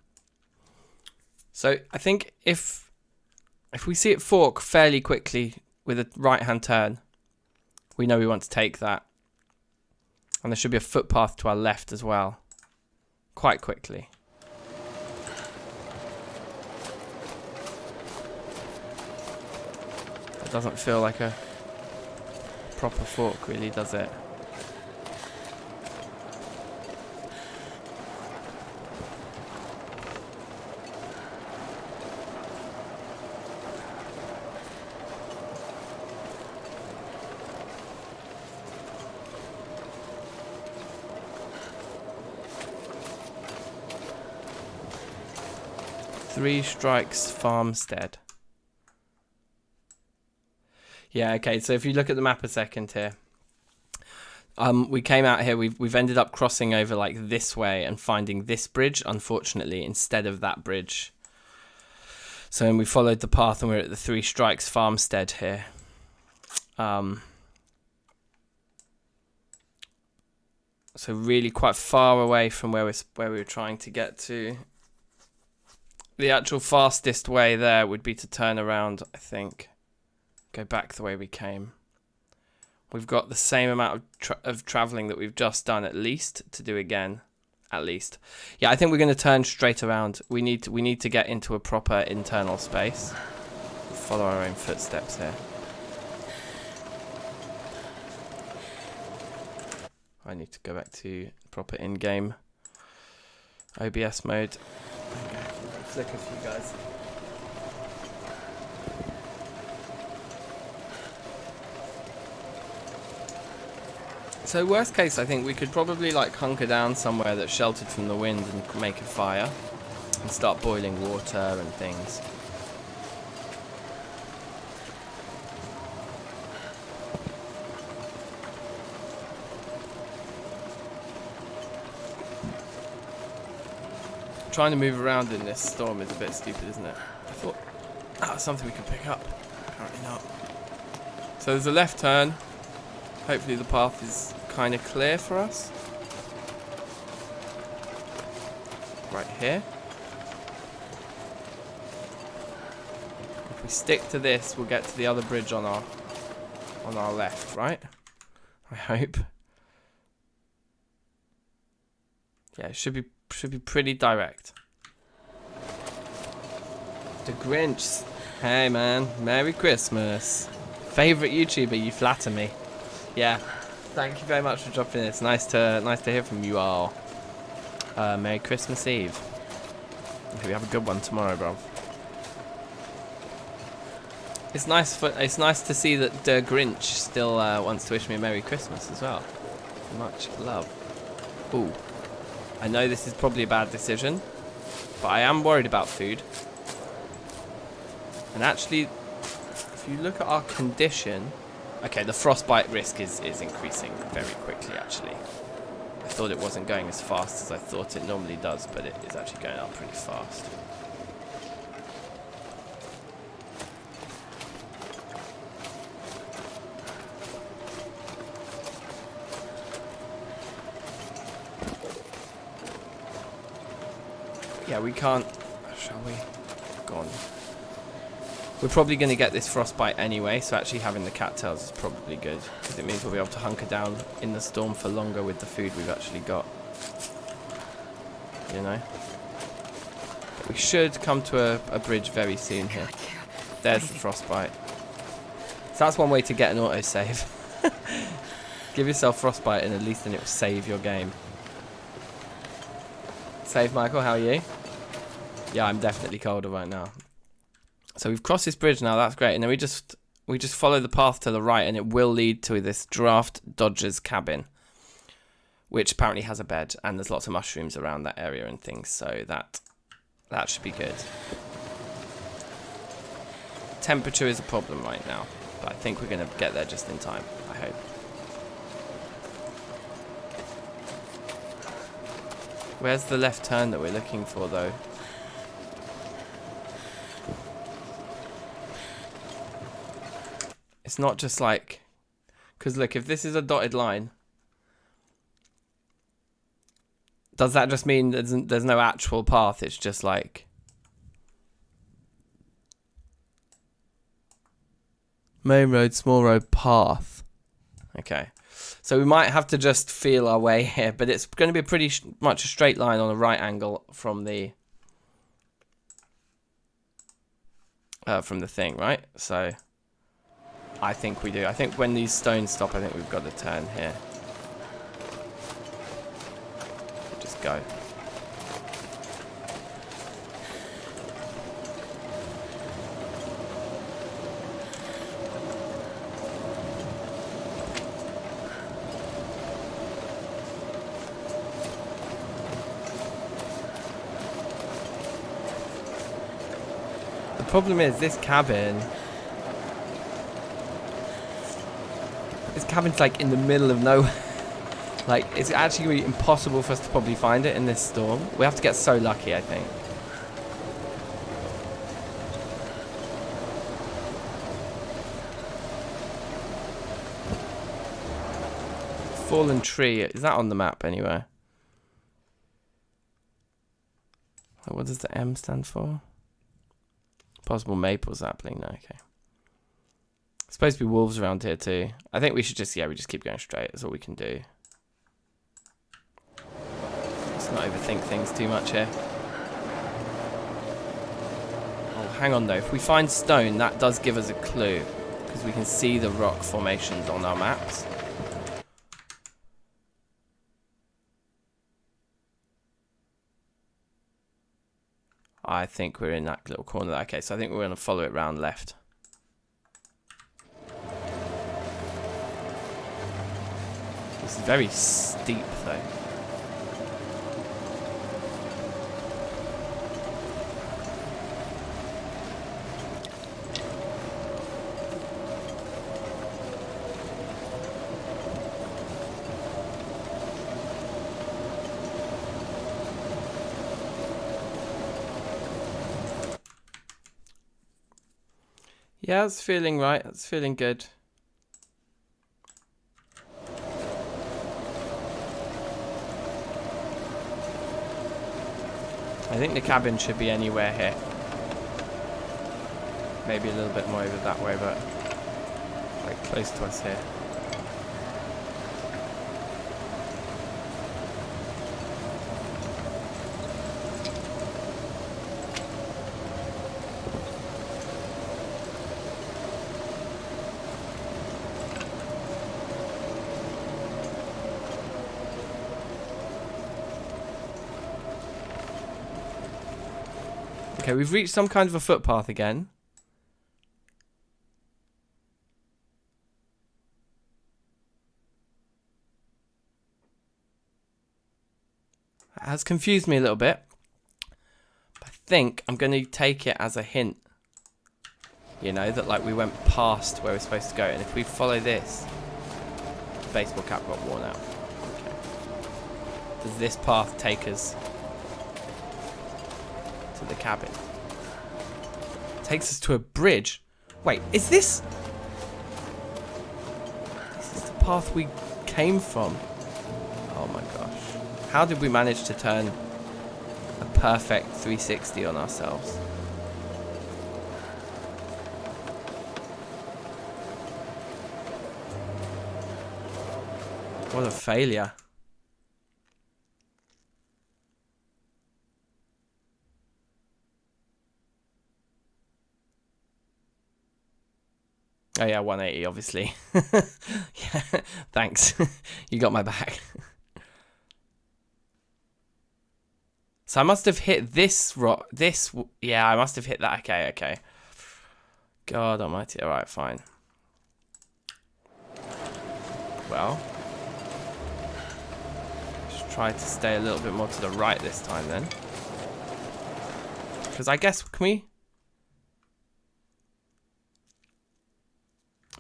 So I think if we see it fork fairly quickly with a right-hand turn, we know we want to take that. And there should be a footpath to our left as well. Quite quickly. It doesn't feel like a proper fork really, does it? Three Strikes Farmstead. Yeah, okay, so if you look at the map a second here. We came out here, we've ended up crossing over like this way and finding this bridge, unfortunately, instead of that bridge. So then we followed the path and we're at the Three Strikes Farmstead here. So really quite far away from where we were trying to get to. The actual fastest way there would be to turn around, I think. Go back the way we came. We've got the same amount of travelling that we've just done, at least, to do again. At least. Yeah, I think we're going to turn straight around. We need to get into a proper internal space. Follow our own footsteps here. I need to go back to proper in-game OBS mode. Flicker for you guys. So worst case, I think we could probably like hunker down somewhere that's sheltered from the wind and make a fire and start boiling water and things. Trying to move around in this storm is a bit stupid, isn't it? I thought that was something we could pick up. Apparently not. So there's a left turn. Hopefully the path is kind of clear for us. Right here. If we stick to this, we'll get to the other bridge on our left, right? I hope. Yeah, it should be pretty direct. The Grinch. Hey man, Merry Christmas. Favorite YouTuber, you flatter me. Yeah. Thank you very much for dropping this. Nice to hear from you all. Merry Christmas Eve. Hope you have a good one tomorrow, bro. It's nice to see that the Grinch still wants to wish me a Merry Christmas as well. Much love. Ooh. I know this is probably a bad decision, but I am worried about food. And actually, if you look at our condition, okay, the frostbite risk is increasing very quickly, actually. I thought it wasn't going as fast as I thought it normally does, but it is actually going up pretty fast. Yeah, we can't... Shall we? Go on. We're probably going to get this frostbite anyway, so actually having the cattails is probably good, because it means we'll be able to hunker down in the storm for longer with the food we've actually got. You know? But we should come to a bridge very soon here. There's the frostbite. So that's one way to get an autosave. Give yourself frostbite and at least then it will save your game. Save, Michael, how are you? Yeah, I'm definitely colder right now. So we've crossed this bridge now, that's great. And then we just follow the path to the right and it will lead to this draft dodger's cabin, which apparently has a bed and there's lots of mushrooms around that area and things, so that should be good. Temperature is a problem right now, but I think we're going to get there just in time, I hope. Where's the left turn that we're looking for, though? It's not just like... Because look, if this is a dotted line, does that just mean there's no actual path? It's just like... Main road, small road, path. Okay. So we might have to just feel our way here, but it's going to be pretty much a straight line on a right angle from the thing, right? So I think we do. I think when these stones stop, I think we've got to turn here. Just go. The problem is this cabin. This cabin's like in the middle of nowhere. Like it's actually going to be impossible for us to probably find it in this storm. We have to get so lucky, I think. Fallen tree. Is that on the map anywhere? What does the M stand for? Possible maple sapling. No, okay. Supposed to be wolves around here too. I think we should just, we just keep going straight. That's all we can do. Let's not overthink things too much here. Oh, hang on though. If we find stone, that does give us a clue. Because we can see the rock formations on our maps. I think we're in that little corner. Okay, so I think we're going to follow it round left. It's very steep though. Yeah, it's feeling right. It's feeling good. I think the cabin should be anywhere here. Maybe a little bit more over that way, but like close to us here. Okay, we've reached some kind of a footpath again. It has confused me a little bit. But I think I'm going to take it as a hint. You know, that like we went past where we're supposed to go. And if we follow this, the baseball cap got worn out. Okay. Does this path take us to the cabin? Takes us to a bridge. Wait, is this? This is the path we came from. Oh my gosh. How did we manage to turn a perfect 360 on ourselves? What a failure. Oh yeah, 180 obviously. Yeah, thanks. You got my back. So I must have hit this rock. Yeah, I must have hit that. Okay. God almighty. Alright, fine. Well. Let's try to stay a little bit more to the right this time then. Because I guess, can we?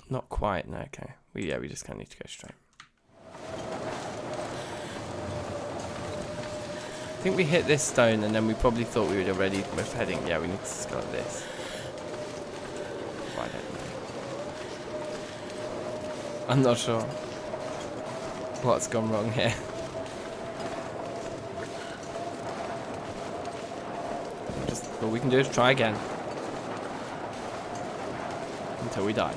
Not quite, no, okay. We just kind of need to go straight. I think we hit this stone and then we probably thought we would already, we're heading, yeah, we need to scale this. Well, I don't know. I'm not sure what's gone wrong here. All we can do is try again. Until we die.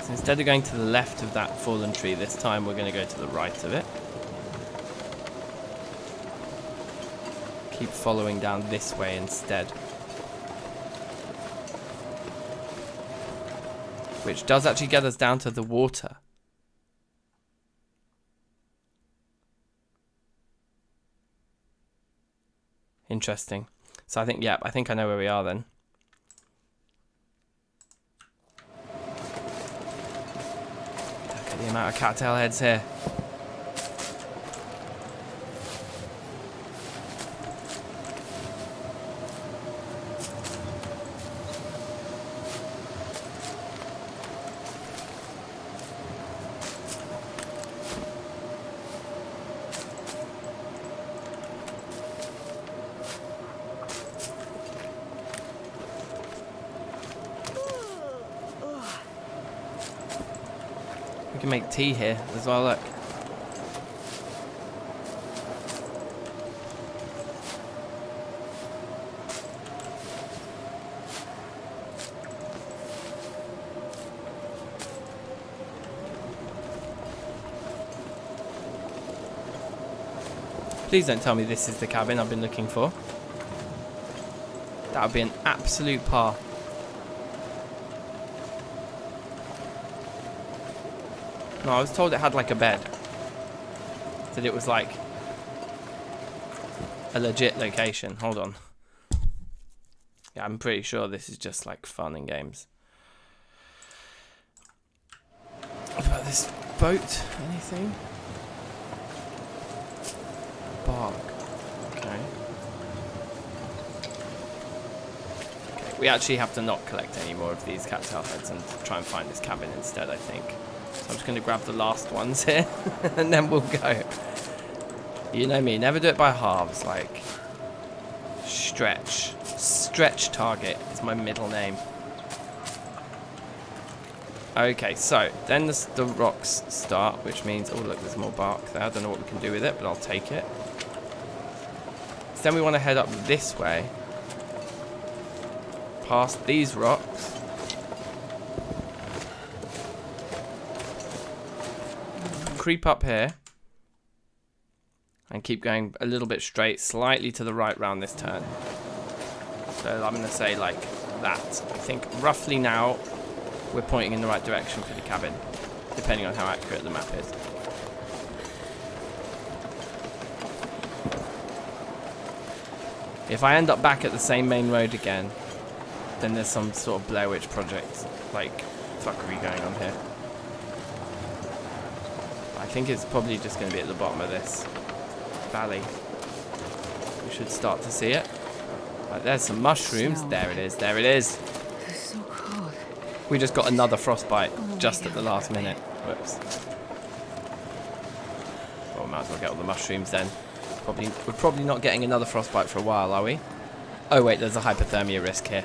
So instead of going to the left of that fallen tree, this time we're going to go to the right of it. Keep following down this way instead. Which does actually get us down to the water. Interesting. So I think I know where we are then. Look at the amount of cattail heads here. We can make tea here as well, look. Please don't tell me this is the cabin I've been looking for. That would be an absolute par. No, I was told it had like a bed. That it was like a legit location. Hold on. Yeah, I'm pretty sure this is just like fun and games. What about this boat? Anything? Bark. Okay. We actually have to not collect any more of these cattail heads and try and find this cabin instead, I think. So I'm just going to grab the last ones here and then we'll go. You know me, never do it by halves, like stretch. Stretch Target is my middle name. Okay, so then the rocks start, which means, oh look, there's more bark there. I don't know what we can do with it, but I'll take it. So then we want to head up this way, past these rocks. Creep up here. And keep going a little bit straight, slightly to the right round this turn. So I'm going to say like that. I think roughly now we're pointing in the right direction for the cabin, depending on how accurate the map is. If I end up back at the same main road again, then there's some sort of Blair Witch Project like fuckery going on here. I think it's probably just going to be at the bottom of this valley. We should start to see it. Right, there's some mushrooms. There it is. There it is. It's so cold. We just got another frostbite just at the last minute. Whoops. Well, we might as well get all the mushrooms then. We're probably not getting another frostbite for a while, are we? Oh wait, there's a hypothermia risk here.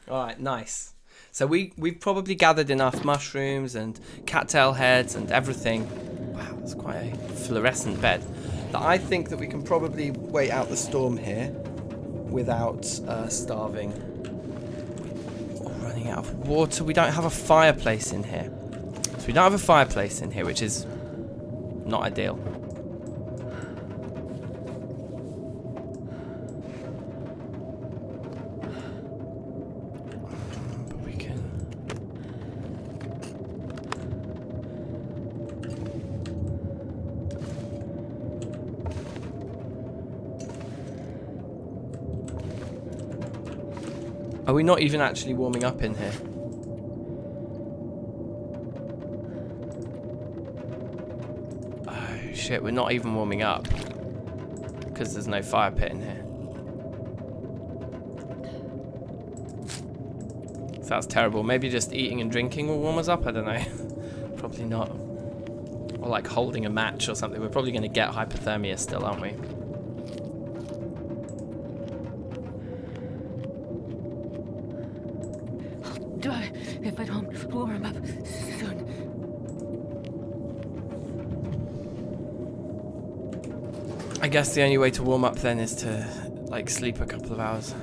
Alright, nice. So we've probably gathered enough mushrooms and cattail heads and everything. Wow, that's quite a fluorescent bed. That I think that we can probably wait out the storm here without starving or running out of water. We don't have a fireplace in here. So we don't have a fireplace in here, which is not ideal. Are we not even actually warming up in here? Oh shit, we're not even warming up. Because there's no fire pit in here. So that's terrible. Maybe just eating and drinking will warm us up? I don't know. Probably not. Or like holding a match or something. We're probably going to get hypothermia still, aren't we? Die if I don't warm up soon. I guess the only way to warm up then is to like sleep a couple of hours.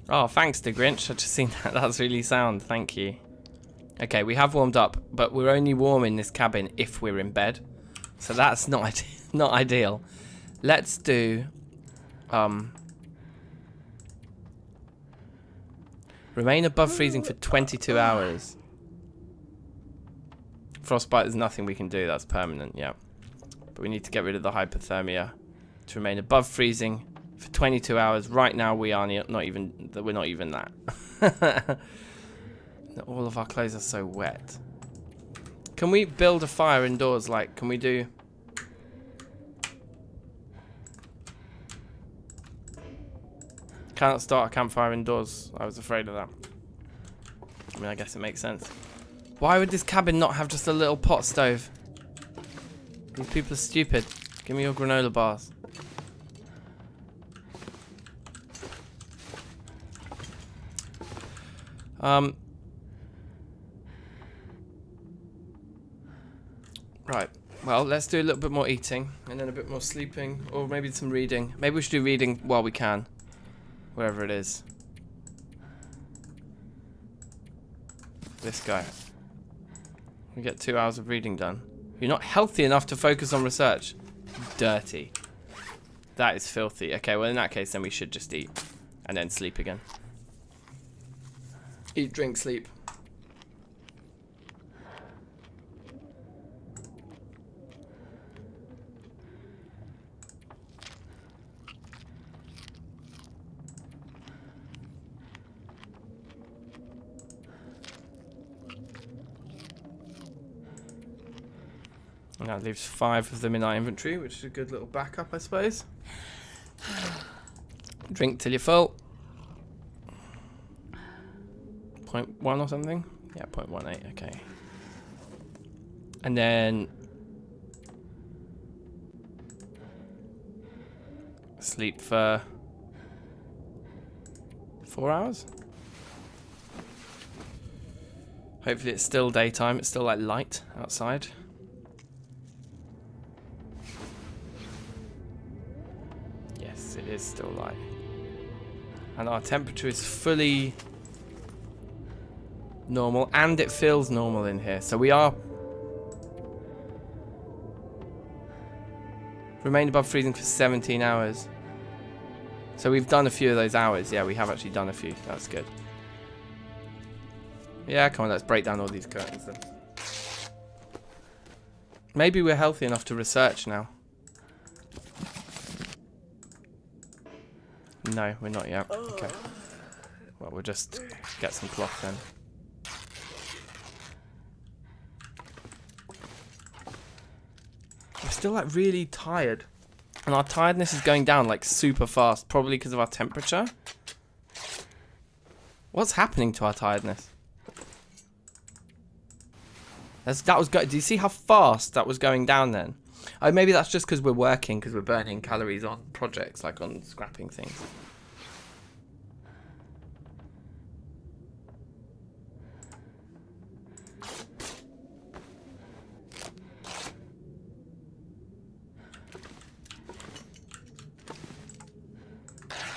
Oh, thanks to Grinch. I've just seen that. That's really sound. Thank you. Okay, we have warmed up, but we're only warm in this cabin if we're in bed. So that's not not ideal. Let's do remain above freezing for 22 hours. Frostbite, there's nothing we can do. That's permanent, yeah. But we need to get rid of the hypothermia to remain above freezing for 22 hours. Right now we are not even that. All of our clothes are so wet. Can we build a fire indoors? Like, can we do... Cannot start a campfire indoors. I was afraid of that. I mean, I guess it makes sense. Why would this cabin not have just a little pot stove? These people are stupid. Give me your granola bars. Right. Well, let's do a little bit more eating and then a bit more sleeping, or maybe some reading. Maybe we should do reading while we can, wherever it is. This guy. We get 2 hours of reading done. You're not healthy enough to focus on research. Dirty. That is filthy. Okay, well in that case then we should just eat and then sleep again. Eat, drink, sleep. And that leaves 5 of them in our inventory, which is a good little backup, I suppose. Drink till you're full. 0.1 or something? Yeah, 0.18, okay. And then sleep for 4 hours. Hopefully it's still daytime, it's still like light outside. Yes, it is still light. And our temperature is fully normal, and it feels normal in here. So we are remained above freezing for 17 hours. So we've done a few of those hours. Yeah, we have actually done a few. That's good. Yeah, come on, let's break down all these curtains then. Maybe we're healthy enough to research now. No, we're not yet. Okay. Well, we'll just get some cloth then. I'm still like really tired. And our tiredness is going down like super fast, probably because of our temperature. What's happening to our tiredness? That was good. Do you see how fast that was going down then? Oh, maybe that's just because we're working, because we're burning calories on projects, like on scrapping things.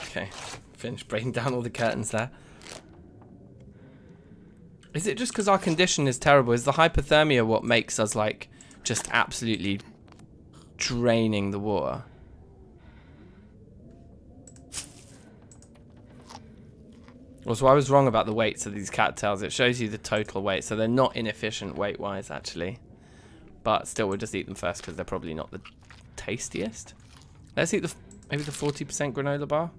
Okay, finished breaking down all the curtains there. Is it just because our condition is terrible? Is the hypothermia what makes us like just absolutely draining the water? Also, I was wrong about the weights of these cattails. It shows you the total weight, so they're not inefficient weight-wise actually. But still, we'll just eat them first because they're probably not the tastiest. Let's eat maybe the 40% granola bar.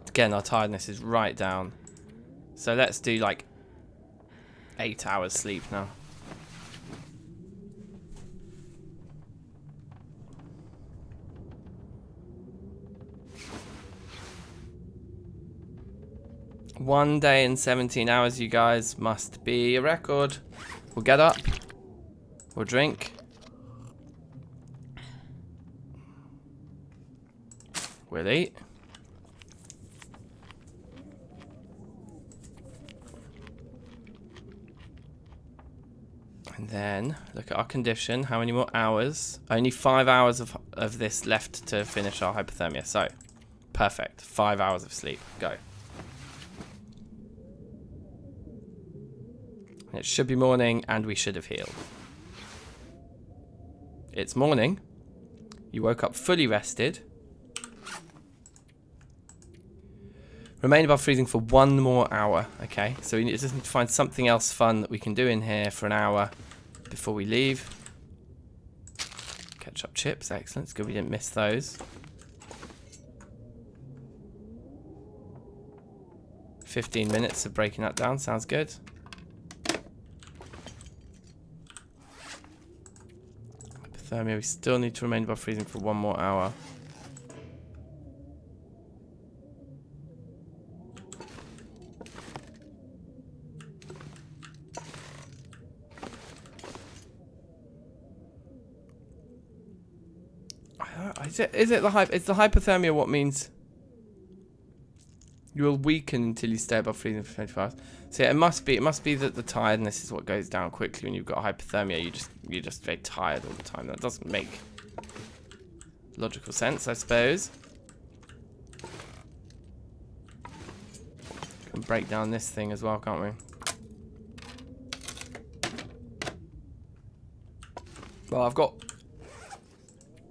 Again, our tiredness is right down. So let's do like 8 hours sleep now. One day and 17 hours, you guys, must be a record. We'll get up. We'll drink. We'll eat. And then look at our condition. How many more hours? Only 5 hours of this left to finish our hypothermia. So, perfect. 5 hours of sleep. Go. It should be morning, and we should have healed. It's morning. You woke up fully rested. Remain above freezing for 1 more hour. Okay, so we just need to find something else fun that we can do in here for an hour before we leave. Ketchup chips, excellent. It's good we didn't miss those. 15 minutes of breaking that down, sounds good. Hypothermia, we still need to remain above freezing for 1 more hour. Is it the hypothermia what means You will weaken until you stay above freezing for 24 hours. So yeah, it must be that the tiredness is what goes down quickly when you've got hypothermia. You're just very tired all the time. That doesn't make logical sense, I suppose. Can break down this thing as well, can't we? Well, I've got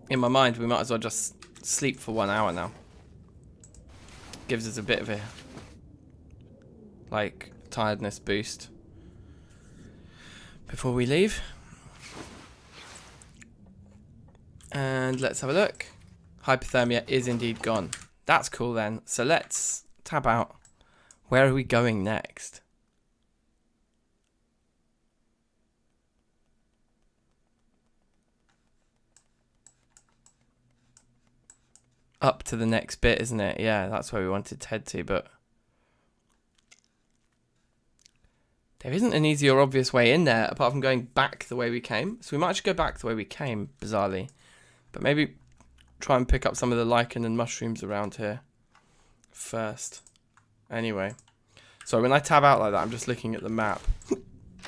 in my mind we might as well just sleep for 1 hour now. Gives us a bit of a like tiredness boost before we leave. And let's have a look. Hypothermia is indeed gone. That's cool then. So let's tab out. Where are we going next? Up to the next bit, isn't it? Yeah, that's where we wanted to head to, but there isn't an easy or obvious way in there apart from going back the way we came. So we might actually go back the way we came, bizarrely. But maybe try and pick up some of the lichen and mushrooms around here first. Anyway, so when I tab out like that, I'm just looking at the map.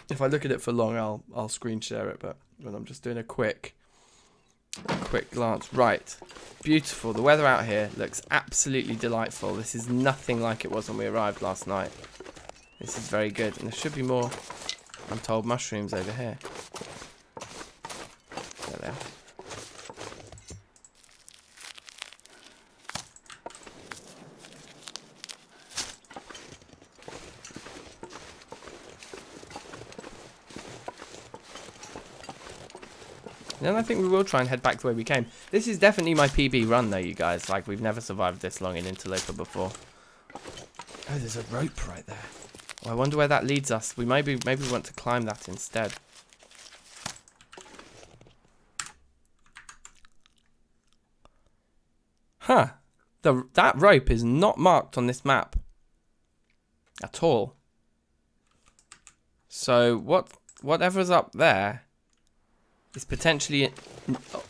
If I look at it for long, I'll screen share it, but when I'm just doing a quick glance. Right, beautiful. The weather out here looks absolutely delightful. This is nothing like it was when we arrived last night. This is very good, and there should be more, I'm told, mushrooms over here. There they are. Then I think we will try and head back the way we came. This is definitely my PB run though, you guys. Like, we've never survived this long in Interloper before. Oh, there's a rope right there. Oh, I wonder where that leads us. We maybe want to climb that instead. Huh. That rope is not marked on this map. At all. So, whatever's up there is potentially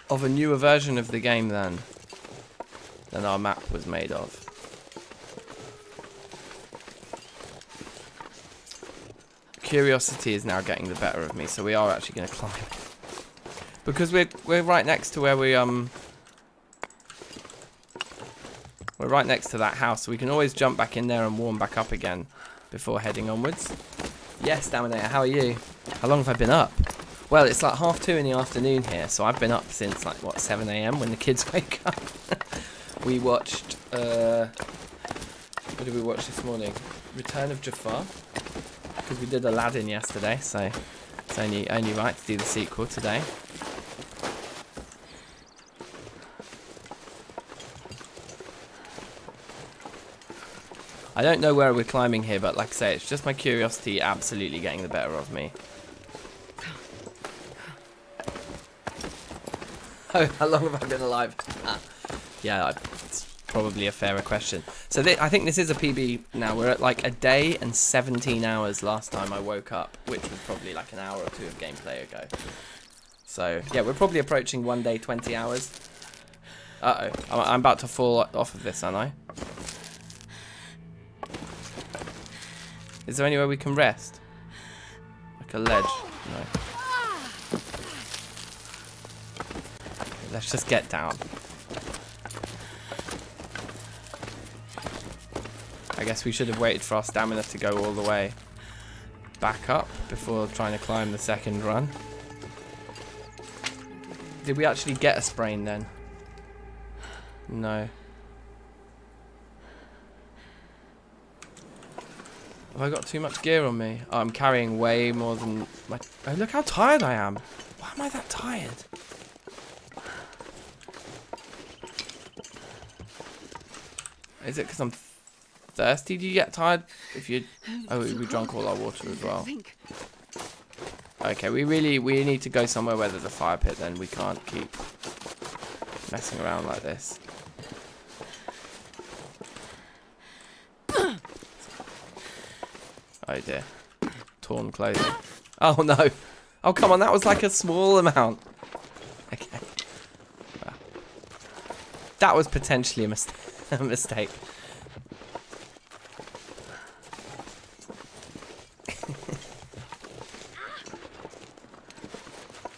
of a newer version of the game than our map was made of. Curiosity is now getting the better of me, so we are actually going to climb. Because we're right next to where we're right next to that house, so we can always jump back in there and warm back up again before heading onwards. Yes, Dominator, how are you? How long have I been up? Well, it's like 2:30 in the afternoon here, so I've been up since like, what, 7 AM when the kids wake up. We watched, what did we watch this morning? Return of Jafar, because we did Aladdin yesterday, so it's only right to do the sequel today. I don't know where we're climbing here, but like I say, it's just my curiosity absolutely getting the better of me. Oh, how long have I been alive? Yeah, it's probably a fairer question. So I think this is a PB now. We're at like a day and 17 hours last time I woke up, which was probably like an hour or two of gameplay ago. So, yeah, we're probably approaching 1 day, 20 hours. Uh-oh. I'm about to fall off of this, aren't I? Is there anywhere we can rest? Like a ledge? No. Let's just get down. I guess we should have waited for our stamina to go all the way back up before trying to climb the second run. Did we actually get a sprain then? No. Have I got too much gear on me? Oh, I'm carrying way more than my... Oh, look how tired I am. Why am I that tired? Is it because I'm thirsty? Do you get tired if you... Oh, we drank all our water as well. Okay, we need to go somewhere where there's a fire pit then. We can't keep messing around like this. Oh dear. Torn clothing. Oh no. Oh come on, that was like a small amount. Okay. Well, that was potentially a mistake.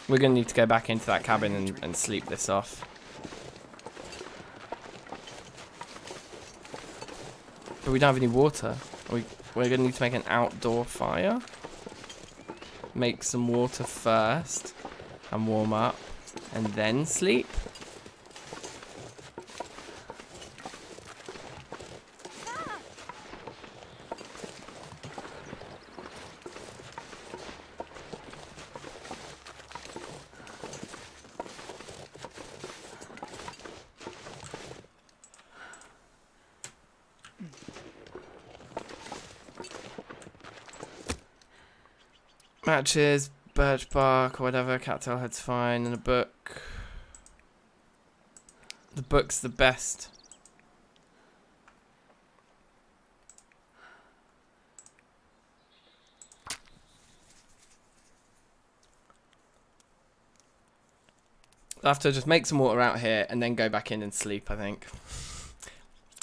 We're going to need to go back into that cabin and sleep this off. But we don't have any water. We're going to need to make an outdoor fire. Make some water first. And warm up. And then sleep. Matches, birch bark, or whatever, cattail head's fine, and a book. The book's the best. I'll have to just make some water out here and then go back in and sleep, I think.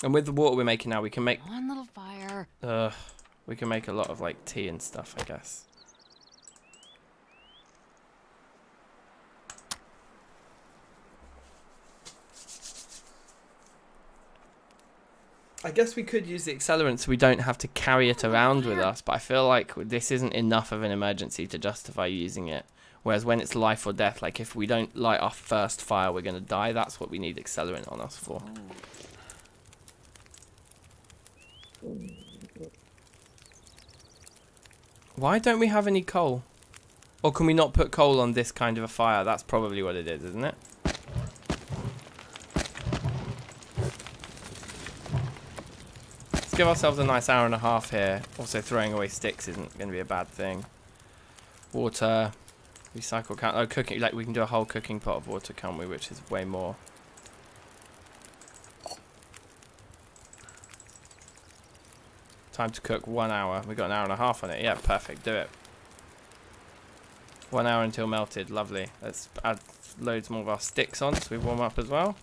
And with the water we're making now, we can make... One little fire. We can make a lot of, like, tea and stuff, I guess. I guess we could use the accelerant so we don't have to carry it around with us, but I feel like this isn't enough of an emergency to justify using it. Whereas when it's life or death, like if we don't light our first fire, we're going to die. That's what we need accelerant on us for. Why don't we have any coal? Or can we not put coal on this kind of a fire? That's probably what it is, isn't it? Give ourselves a nice hour and a half here. Also, throwing away sticks isn't going to be a bad thing. Water, recycle count. Oh, cooking. Like we can do a whole cooking pot of water, can't we? Which is way more. Time to cook 1 hour. We got an hour and a half on it. Yeah, perfect. Do it. 1 hour until melted. Lovely. Let's add loads more of our sticks on so we warm up as well.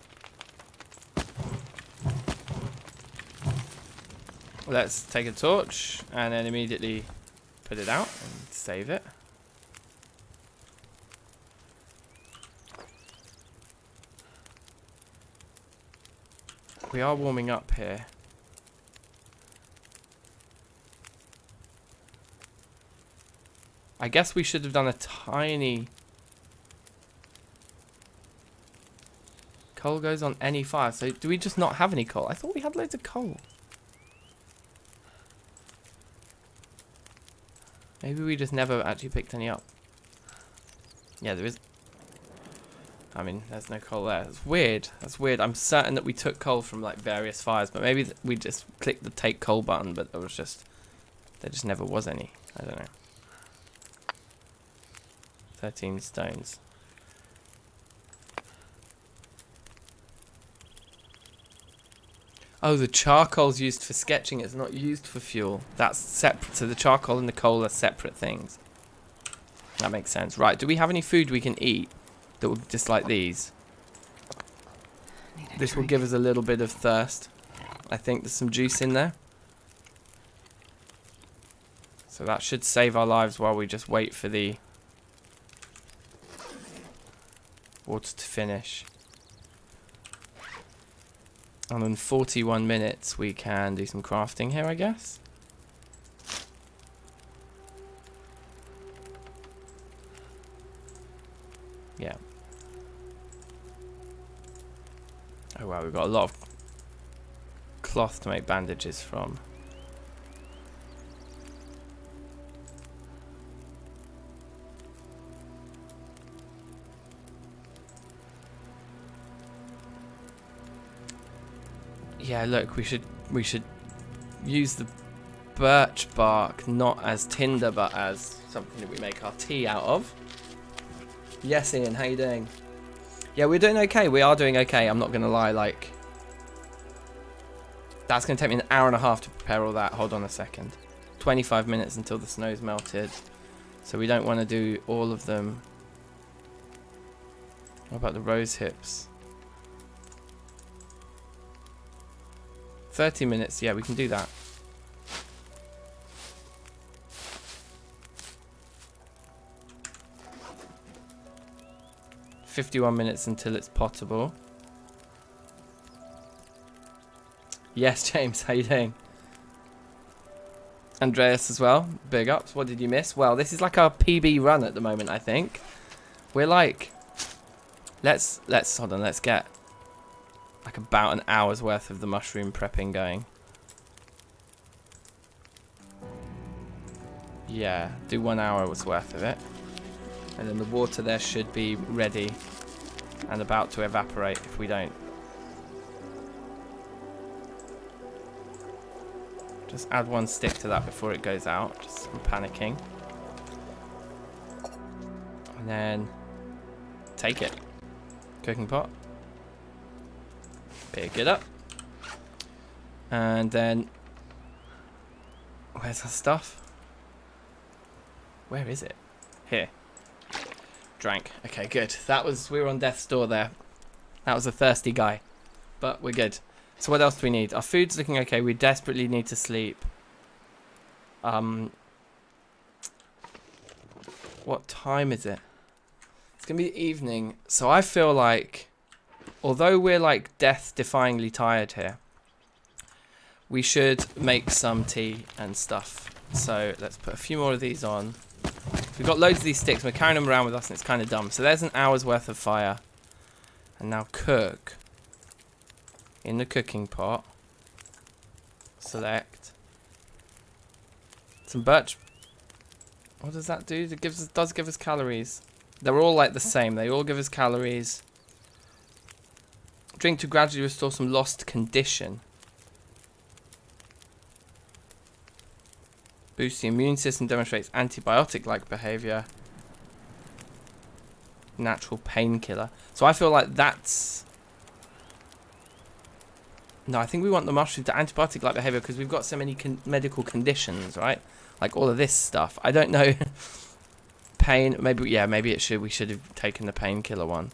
Let's take a torch and then immediately put it out and save it. We are warming up here. I guess we should have done a tiny... Coal goes on any fire. So do we just not have any coal? I thought we had loads of coal. Maybe we just never actually picked any up. Yeah, there is. I mean, there's no coal there. It's weird. That's weird. I'm certain that we took coal from like various fires, but maybe we just clicked the take coal button, but there just never was any. I don't know. 13 stones. Oh, the charcoal's used for sketching. It's not used for fuel. That's separate. So the charcoal and the coal are separate things. That makes sense. Right, do we have any food we can eat that will just like these? This will give us a little bit of thirst. I think there's some juice in there. So that should save our lives while we just wait for the water to finish. And in 41 minutes we can do some crafting here, I guess. Yeah. Oh wow, we've got a lot of cloth to make bandages from. Yeah, look, we should use the birch bark not as tinder but as something that we make our tea out of. Yes, Ian, how you doing? Yeah, we're doing okay. We are doing okay. I'm not gonna lie. Like, that's gonna take me an hour and a half to prepare all that. Hold on a second. 25 minutes until the snow's melted, so we don't want to do all of them. What about the rose hips? 30 minutes, yeah, we can do that. 51 minutes until it's potable. Yes, James, how you doing? Andreas as well. Big ups. What did you miss? Well, this is like our PB run at the moment, I think. We're like... Let's hold on, let's get like about an hour's worth of the mushroom prepping going. Yeah, do 1 hour's worth of it. And then the water there should be ready and about to evaporate if we don't. Just add 1 stick to that before it goes out. Just I'm panicking. And then take it. Cooking pot. Pick it up. And then where's our stuff? Where is it? Here. Drank. Okay, good. We were on death's door there. That was a thirsty guy. But we're good. So what else do we need? Our food's looking okay. We desperately need to sleep. What time is it? It's going to be evening. So I feel like, although we're like death-defyingly tired here, we should make some tea and stuff. So let's put a few more of these on. We've got loads of these sticks. We're carrying them around with us and it's kind of dumb. So there's an hour's worth of fire. And now cook. In the cooking pot. Select. Some birch. What does that do? It does give us calories. They're all like the same. They all give us calories. Drink to gradually restore some lost condition. Boosts the immune system, demonstrates antibiotic-like behavior. Natural painkiller. So I feel like that's... No, I think we want the mushroom to antibiotic-like behavior because we've got so many medical conditions, right? Like all of this stuff. I don't know. Pain, maybe, yeah, maybe it should. We should have taken the painkiller one.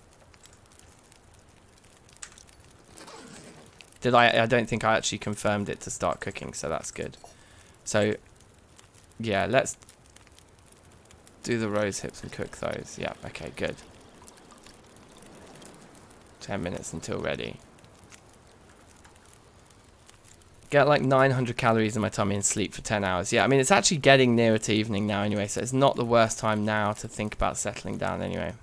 Did I don't think I actually confirmed it to start cooking, so that's good. So... yeah, let's do the rose hips and cook those. Yeah, okay, good. 10 minutes until ready. Get like 900 calories in my tummy and sleep for 10 hours. Yeah, I mean, it's actually getting nearer to evening now anyway, so it's not the worst time now to think about settling down anyway.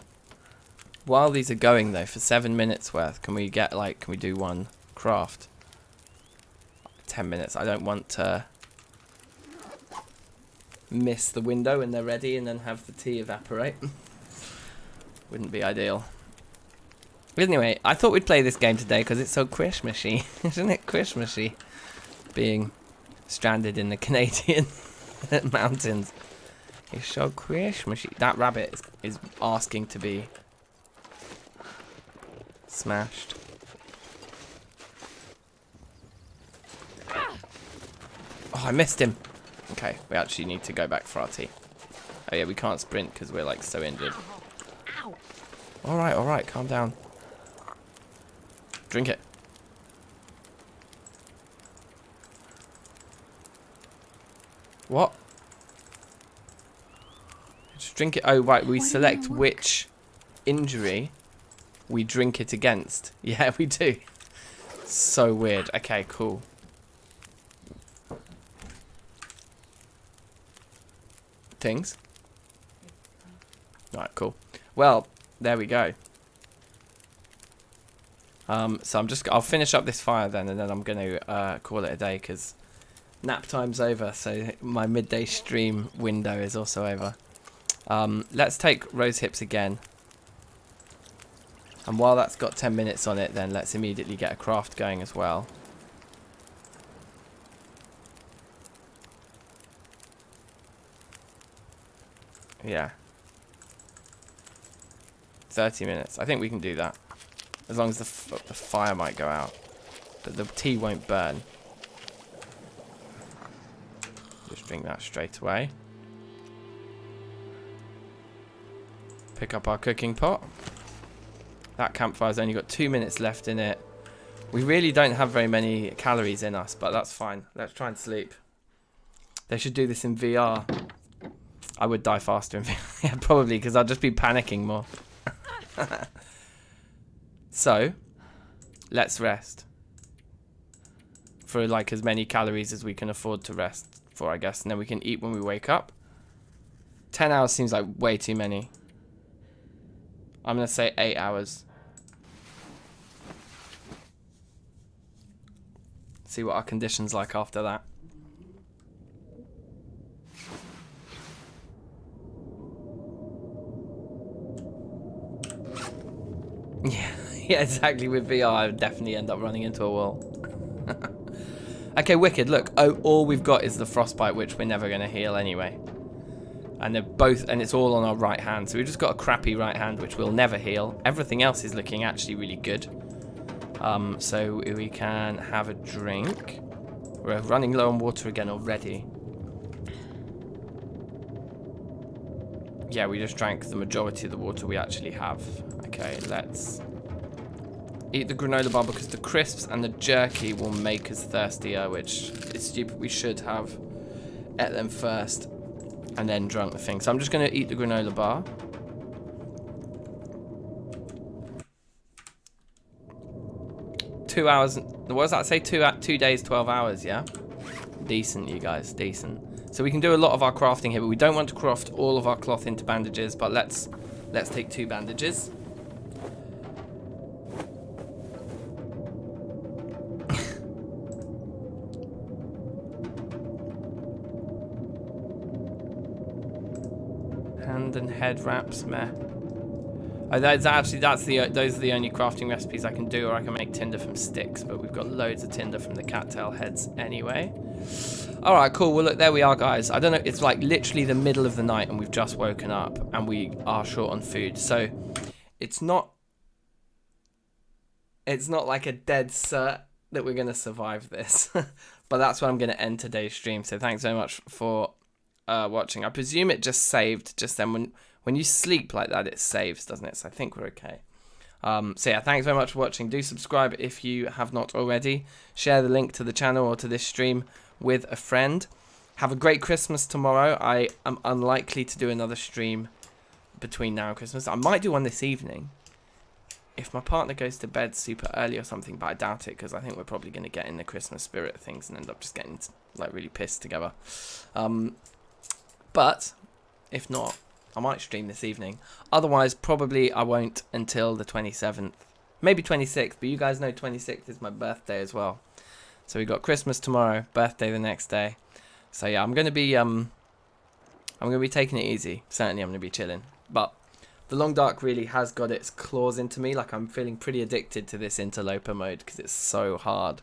While these are going though, for 7 minutes worth, can we do 1 craft? 10 minutes. I don't want to miss the window when they're ready and then have the tea evaporate. Wouldn't be ideal. Anyway, I thought we'd play this game today because it's so Christmassy. Isn't it Christmassy? Being stranded in the Canadian mountains. It's so Christmassy. That rabbit is asking to be smashed. Oh, I missed him. Okay, we actually need to go back for our tea. Oh yeah, we can't sprint because we're like so injured. Alright, calm down. Drink it. What? Just drink it. Oh right, we select which injury we drink it against. Yeah, we do. So weird. Okay, cool. Things. Alright, cool. Well, there we go. So I'll finish up this fire then, and then I'm going to call it a day because nap time's over. So my midday stream window is also over. Let's take rose hips again. And while that's got 10 minutes on it, then let's immediately get a craft going as well. Yeah. 30 minutes. I think we can do that. As long as the fire might go out. But the tea won't burn. Just drink that straight away. Pick up our cooking pot. That campfire's only got 2 minutes left in it. We really don't have very many calories in us, but that's fine. Let's try and sleep. They should do this in VR. I would die faster in VR. Yeah, probably, because I'll just be panicking more. So, let's rest. For like as many calories as we can afford to rest for, I guess. And then we can eat when we wake up. 10 hours seems like way too many. I'm going to say 8 hours. See what our condition's like after that. Yeah, exactly. With VR, I would definitely end up running into a wall. Okay, wicked. Look, all we've got is the frostbite, which we're never going to heal anyway. And they're both, and it's all on our right hand. So we've just got a crappy right hand, which we'll never heal. Everything else is looking actually really good. So we can have a drink. We're running low on water again already. Yeah, we just drank the majority of the water we actually have. Okay, let's eat the granola bar because the crisps and the jerky will make us thirstier, which is stupid. We should have ate them first and then drunk the thing. So I'm just going to eat the granola bar. Two hours. What does that say? 2 days, 12 hours, yeah? Decent, you guys, decent. So we can do a lot of our crafting here, but we don't want to craft all of our cloth into bandages, but let's take 2 bandages. Hand and head wraps, meh. Oh, those are the only crafting recipes I can do, or I can make tinder from sticks, but we've got loads of tinder from the cattail heads anyway. Alright, cool. Well, look, there we are, guys. I don't know, it's like literally the middle of the night and we've just woken up and we are short on food. So it's not like a dead cert that we're going to survive this. But that's where I'm going to end today's stream. So thanks so much for watching. I presume it just saved just then. When you sleep like that, it saves, doesn't it? So I think we're okay. So yeah, thanks very much for watching. Do subscribe if you have not already. Share the link to the channel or to this stream with a friend. Have a great Christmas tomorrow. I am unlikely to do another stream between now and Christmas. I might do one this evening if my partner goes to bed super early or something, but I doubt it because I think we're probably going to get in the Christmas spirit of things and end up just getting like really pissed together. But if not, I might stream this evening. Otherwise, probably I won't until the 27th. Maybe 26th, but you guys know 26th is my birthday as well. So we got Christmas tomorrow, birthday the next day. So yeah, I'm gonna be taking it easy. Certainly I'm gonna be chilling. But the long dark really has got its claws into me. Like I'm feeling pretty addicted to this interloper mode because it's so hard.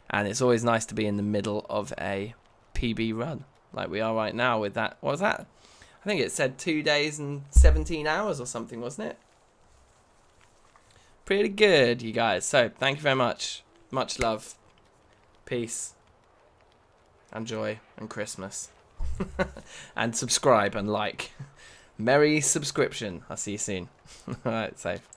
And it's always nice to be in the middle of a PB run. Like we are right now with that. What was that? I think it said 2 days and 17 hours or something, wasn't it? Pretty good, you guys. So, thank you very much. Much love. Peace. And joy. And Christmas. And subscribe and like. Merry subscription. I'll see you soon. Alright, safe.